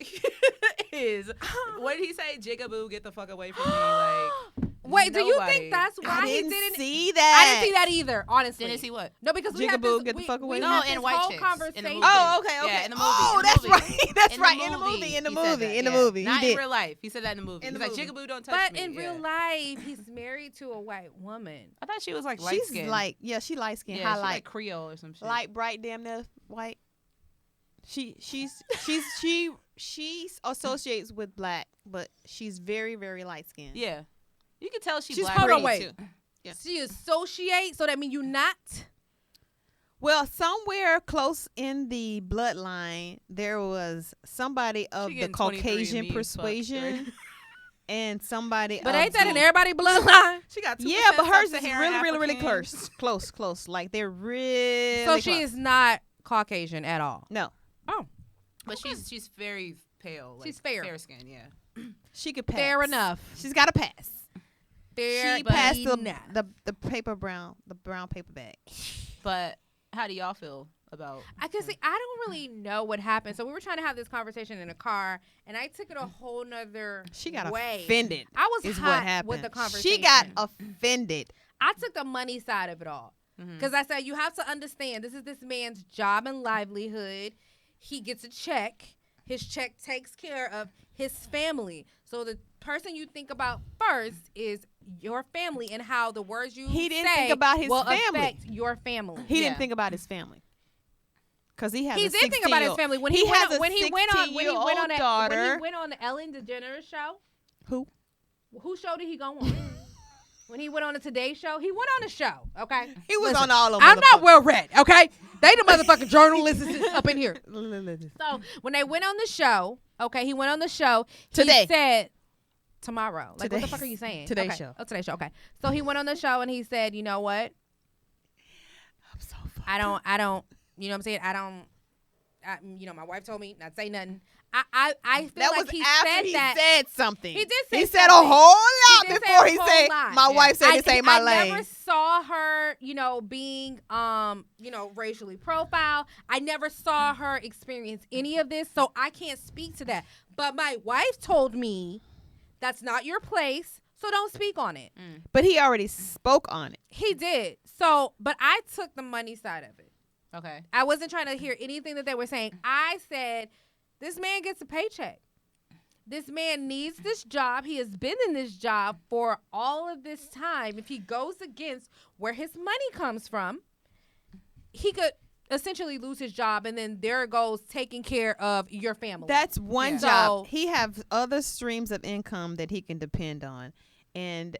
is. What did he say? Jigaboo, get the fuck away from me. Like, Wait, do you Nobody. think that's why I he didn't didn't see that. I didn't see that either, honestly. Didn't see what? No, because we had Jigaboo, this, get the fuck away. we No, had in this White whole Chicks, in the conversation. movie. Oh, okay, okay. Yeah, in the movie. Oh, in the that's movie. right. That's In right. the In the movie. In the he said movie. that, In the yeah. movie. Not He in did. real life. He said that in the movie. In He's the like, movie. Jigaboo, don't touch But me. in real life, he's married to a white woman. I thought she was like light She's skinned. like, yeah, she light skin, yeah, she highlight, like Creole or some shit. light, bright, damn near white. She associates with black, but she's very, very light skinned. Yeah. You can tell she's She's black. Hold on, pretty, wait. too. Yeah. She associates, so that means you not. Well, somewhere close in the bloodline, there was somebody of She the getting 23andMe Caucasian fucked, persuasion, right? and somebody. But of ain't that the- in everybody bloodline? She got 2% Yeah, but hers is sub-Saharan really African. close. Like they're really. So she close. is not Caucasian at all. No, Oh, But she's very pale. Like, She's fair. Fair skin, yeah. she could pass. fair enough. She's got to pass. Fair She passed enough. the brown paper bag. But how do y'all feel about I can see. I don't really know what happened. So we were trying to have this conversation in a car, and I took it a whole nother She got way. offended. I was Is hot what happened. with the conversation. She got offended. I took the money side of it all because I said you have to understand this is this man's job and livelihood. He gets a check. His check takes care of his family. So the person you think about first is your family and how the words you He didn't say think about his will family. affect your family. He Yeah. didn't think about his family. Cause he has. He a did think about his 16-year-old. family when he he went has on, a when he went on when he went on that, daughter. when he went on the Ellen DeGeneres show. Who show did he go on? When he went on the Today Show, he went on a show. Okay, He was Listen, on all of them. I'm not well read. Okay, they the motherfucking journalists up in here. So when they went on the show, okay, he went on the show. Today. He said tomorrow. Like, what the Today. fuck are you saying? Today's Okay. show. Oh, Today's Show. Okay. So he went on the show and he said, you know what? I'm so fucked I don't, you know what I'm saying? My wife told me not to say nothing. I feel That like was he after said he that. said something. He did say He said a something. whole He lot did say before a he whole said, lot. my wife said this ain't my I lane. never saw her, being, racially profiled. I never saw her experience any of this, so I can't speak to that. But my wife told me that's not your place, so don't speak on it. But he already spoke on it. He did. So, but I took the money side of it. Okay. I wasn't trying to hear anything that they were saying. I said, this man gets a paycheck. This man needs this job. He has been in this job for all of this time. If he goes against where his money comes from, he could essentially lose his job, and then there goes taking care of your family. That's one Yeah. job. So- He has other streams of income that he can depend on. And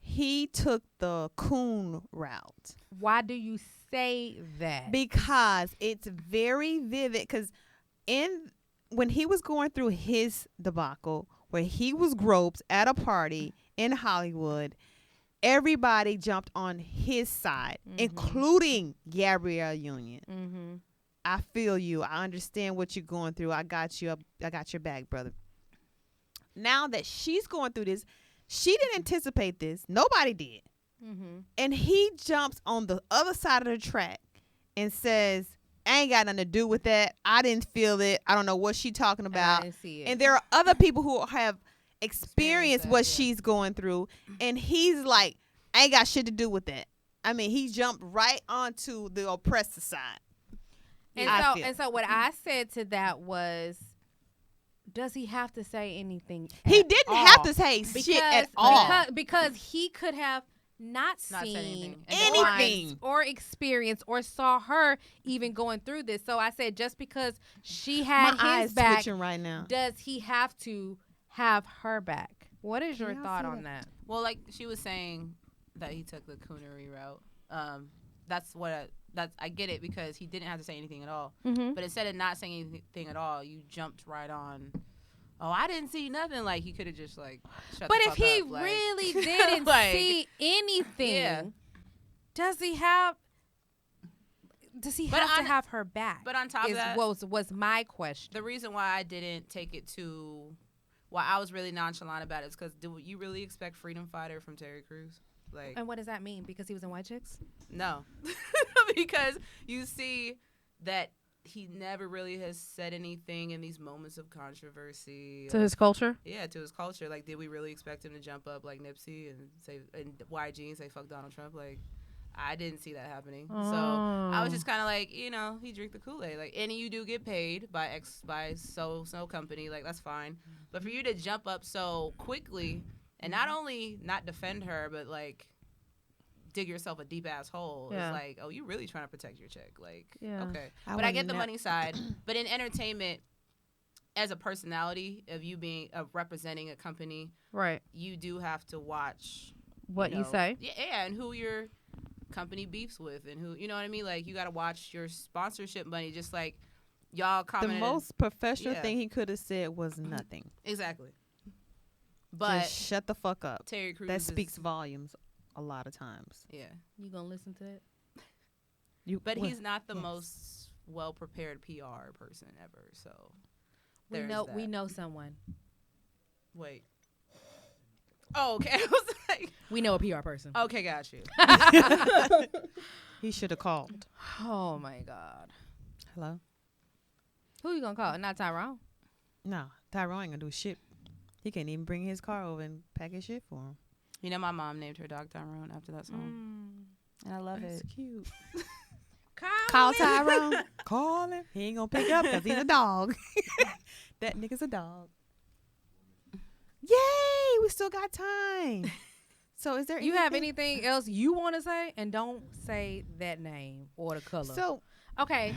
he took the coon route. Why do you say that? Because it's very vivid. Because when he was going through his debacle, where he was groped at a party in Hollywood, everybody jumped on his side, including Gabrielle Union. Mm-hmm. I feel you. I understand what you're going through. I got you. I got your back, brother. Now that she's going through this, she didn't anticipate this. Nobody did. Mm-hmm. And he jumps on the other side of the track and says, I ain't got nothing to do with that. I didn't feel it. I don't know what she's talking about. I didn't see it. And there are other people who have experienced that, what yeah. she's going through. And he's like, I ain't got shit to do with that. I mean, he jumped right onto the oppressor side. And so what I said to that was, does he have to say anything? He at didn't all? have to say shit at all. Because he could have not Not said seen anything. Anything. or experienced or saw her even going through this. So I said, just because she had My eyes his back, twitching right now. does he have to have her back? What is your Can y'all thought see on that? Well, like she was saying that he took the coonery route. I get it because he didn't have to say anything at all. Mm-hmm. But instead of not saying anything at all, you jumped right on. Oh, I didn't see nothing. Like he could have just like shut But the if fuck he up, like- really didn't Like, see anything, yeah. does he have But to on- have her back? But on top of that, was my question. the reason why I didn't take it to, why I was really nonchalant about it is because do you really expect freedom fighter from Terry Crews? Like, And what does that mean? Because he was in White Chicks? no, because you see that he never really has said anything in these moments of controversy. To his culture? Yeah, to his culture. Like, did we really expect him to jump up like Nipsey and say, and YG and say, fuck Donald Trump? Like, I didn't see that happening. So I was just kind of like, you know, he drink the Kool-Aid. Like, and you do get paid by so company. Like, that's fine. But for you to jump up so quickly and not only not defend her, but like dig yourself a deep ass hole. Yeah. It's like, oh, you really trying to protect your chick. Like, Yeah. okay. I But I get the wouldn't money side. But in entertainment, as a personality of you being representing a company, Right. you do have to watch What you know, say. Yeah, and who your company beefs with and who, you know what I mean? Like, you got to watch your sponsorship money, just like y'all The commented. most professional Yeah. thing he could have said was nothing. Exactly. But Just shut the fuck up. Terry Crews That speaks volumes a lot of times. Yeah. You gonna listen to it? But well, he's not the yes. most well-prepared PR person ever, so We there's know that. we know someone. Wait. Oh, okay. I was like, We know a PR person. okay, got you. He should have called. Oh my God. Hello? Who you gonna call? Not Tyrone. No, Tyrone ain't gonna do shit. He can't even bring his car over and pack his shit for him. You know, my mom named her dog Tyrone after that song, and I love That's it. cute. Call Tyrone. Call him. He ain't gonna pick up because he's a dog. That nigga's a dog. Yay! We still got time. So is there You have anything else you want to say? And don't say that name or the color. So okay.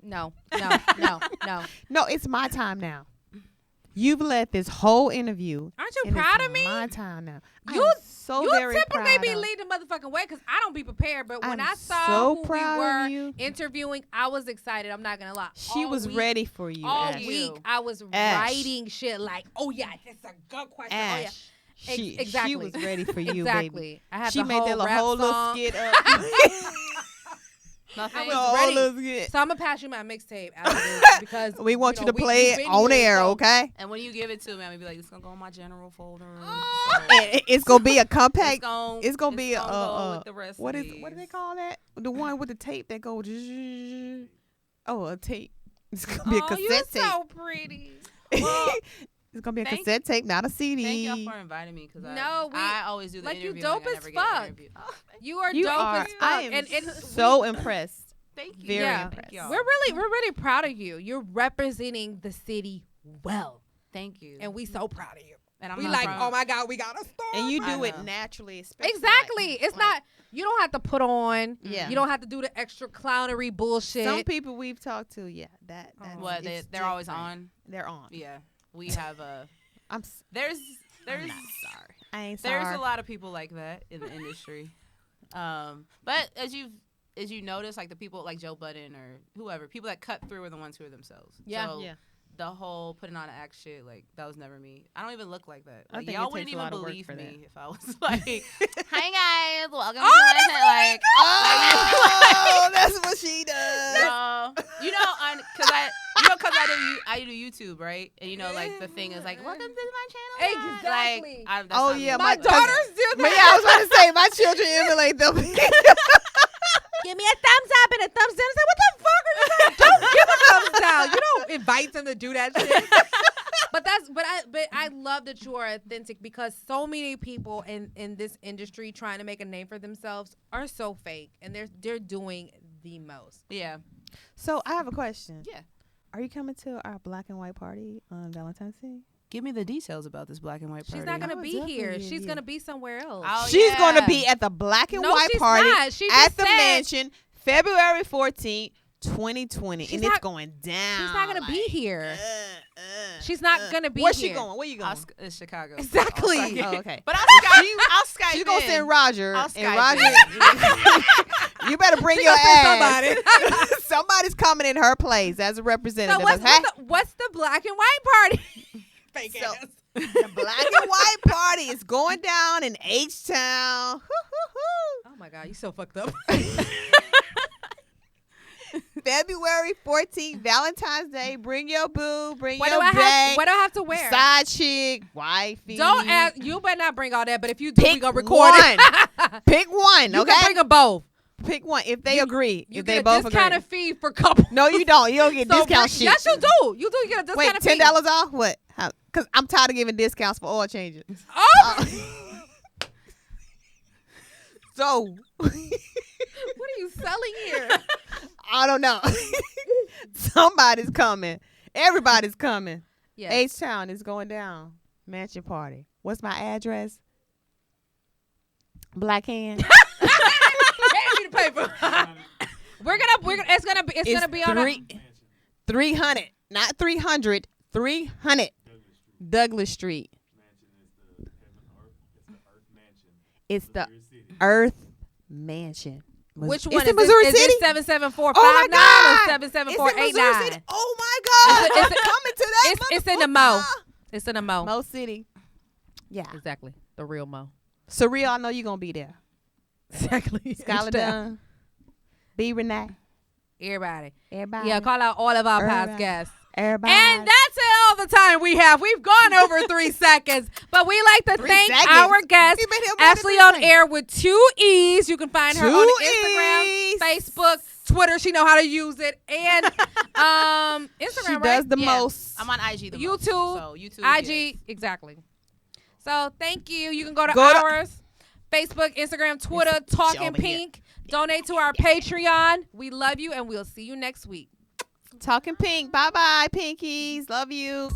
No. no, it's my time now. You've led this whole interview. Aren't you and proud it's of me? My time now. You- I'm so You very typically proud be of- leading the motherfucking way because I don't be prepared. But when I'm I saw so who we proud were of you. interviewing, I was excited. I'm not gonna lie. She All was week- ready for you. All Ash. week I was Ash. writing shit like, oh yeah, that's a good question. Oh yeah. Ash. She Exactly. was ready for you, Exactly. baby. I had She the made that rap whole little song. skit up. Nothing. I was The whole ready. little skit. So I'm gonna pass you my mixtape after this because We want you to you've play it been on here, air, so- okay? And when you give it to me, I'm gonna be like, it's gonna go in my general folder. It's gonna be a compact. It's gonna be go with the rest what of do they these. call that? The one with the tape that goes. Oh, a tape. It's gonna be a Oh, cassette you're tape. so pretty. Well, It's gonna be a thank- cassette tape, not a CD. Thank y'all for inviting me because No, I always do the like, you interview. dope I as never get fuck. interviewed. Oh, You are You dope are. as fuck. I am and so impressed. thank you. Very Yeah. impressed. Thank y'all. we're really proud of you. You're representing the city well, Thank you. and we so proud of you. And I'm We not like, from- oh my God, we got a star. And you I do it know. naturally, especially Exactly. like- It's like, not. You don't have to put on. Yeah. You don't have to do the extra clownery bullshit. Some people we've talked to, yeah, that's What it's they're always different. on. They're on. Yeah, we have a. I'm There's not sorry. I ain't there's sorry. a lot of people like that in the industry. But as you notice, like the people like Joe Budden or whoever, people that cut through are the ones who are themselves. Yeah. So Yeah. the whole putting on an act shit, like that was never me. I don't even look like that. I Like, think y'all it wouldn't takes a even lot of work believe for me that. if I was like, "Hi guys, welcome to Oh, my channel." Like, Oh, that's what she does. no, because I do YouTube, right? And you know, like the thing is like, welcome to my channel. guys." Exactly. Like, that's Oh, not me. yeah, my my daughters do But yeah, that. I was about to say my children emulate them. Give me a thumbs up and a thumbs down. Say, what the fuck are you saying? Don't give a thumbs down. You don't invite them to do that shit. But I love that you are authentic because so many people in this industry trying to make a name for themselves are so fake and they're doing the most. Yeah. So I have a question. Yeah. Are you coming to our black and white party on Valentine's Day? Give me the details about this black and white party. She's not gonna Oh, be definitely, here. yeah, She's yeah. gonna be somewhere else. Oh, She's going to yeah. be at the black and No, white she's party not. She at just the said- mansion, February 14th, 2020, She's and not- it's going down. She's not gonna be like, here. She's not gonna be Where's here. she going? Where you going? It's Chicago. Exactly. I'll Skype. Oh, okay. But I'll Skype. She's gonna in. send Roger, I'll and Skype Roger. You better bring She your gonna ass. send Somebody's coming in her place as a representative. So okay? what's the black and white party? Fake So- ass. The black and white party is going down in H-Town. Oh my God, you so fucked up. February 14th, Valentine's Day. Bring your boo. Bring What do your I bae. have? What do I have to wear? Side chick, wifey. Don't ask. You better not bring all that. But if you do, we Pick gonna record one. it. Pick one, You okay? can bring them both. Pick one. If they agree, You if get they a both agree. discounted fee for couple. No, you don't. You don't get discount shit. Yes, you do. You do. You get a Wait, discounted fee. $10 off? What? Because I'm tired of giving discounts for oil changes. Oh. So, What are you selling here? I don't know. Somebody's coming. Everybody's coming. Yes. H-Town is going down. Mansion party. What's my address? Black Hand. Hand me the paper. It's gonna be on 300, not 300, 300 Douglas Street. It's the Earth Mansion. Which It's one in is Missouri this? City? Is this 77459 Oh my God. or It's in Missouri 77489? City. Oh my God! It's- I'm coming to that. It's in the Mo. It's in the Mo. Mo City. Yeah. Exactly. The real Mo. Surreal, I know you're gonna be there. Exactly. Skylar Dunn, B. Renee, Everybody. everybody. Yeah, call out all of our past Everybody. guests. Everybody. And that's it, all the time we have. We've gone over 3 seconds, but we like to 3 thank seconds. our guest, You been here more than Ashlee 3 on seconds. Air with 2 E's. You can find her on 2 Instagram, E's. Facebook, Twitter. She know how to use it, and Instagram. She right? does the Yeah. most. I'm on IG the most. YouTube, So YouTube. IG, exactly. So thank you. You can go to Go to- ours, Facebook, Instagram, Twitter, It's Talking over here. Pink. Donate to our Patreon. We love you, and we'll see you next week. Talking Pink. Bye bye, Pinkies. Love you.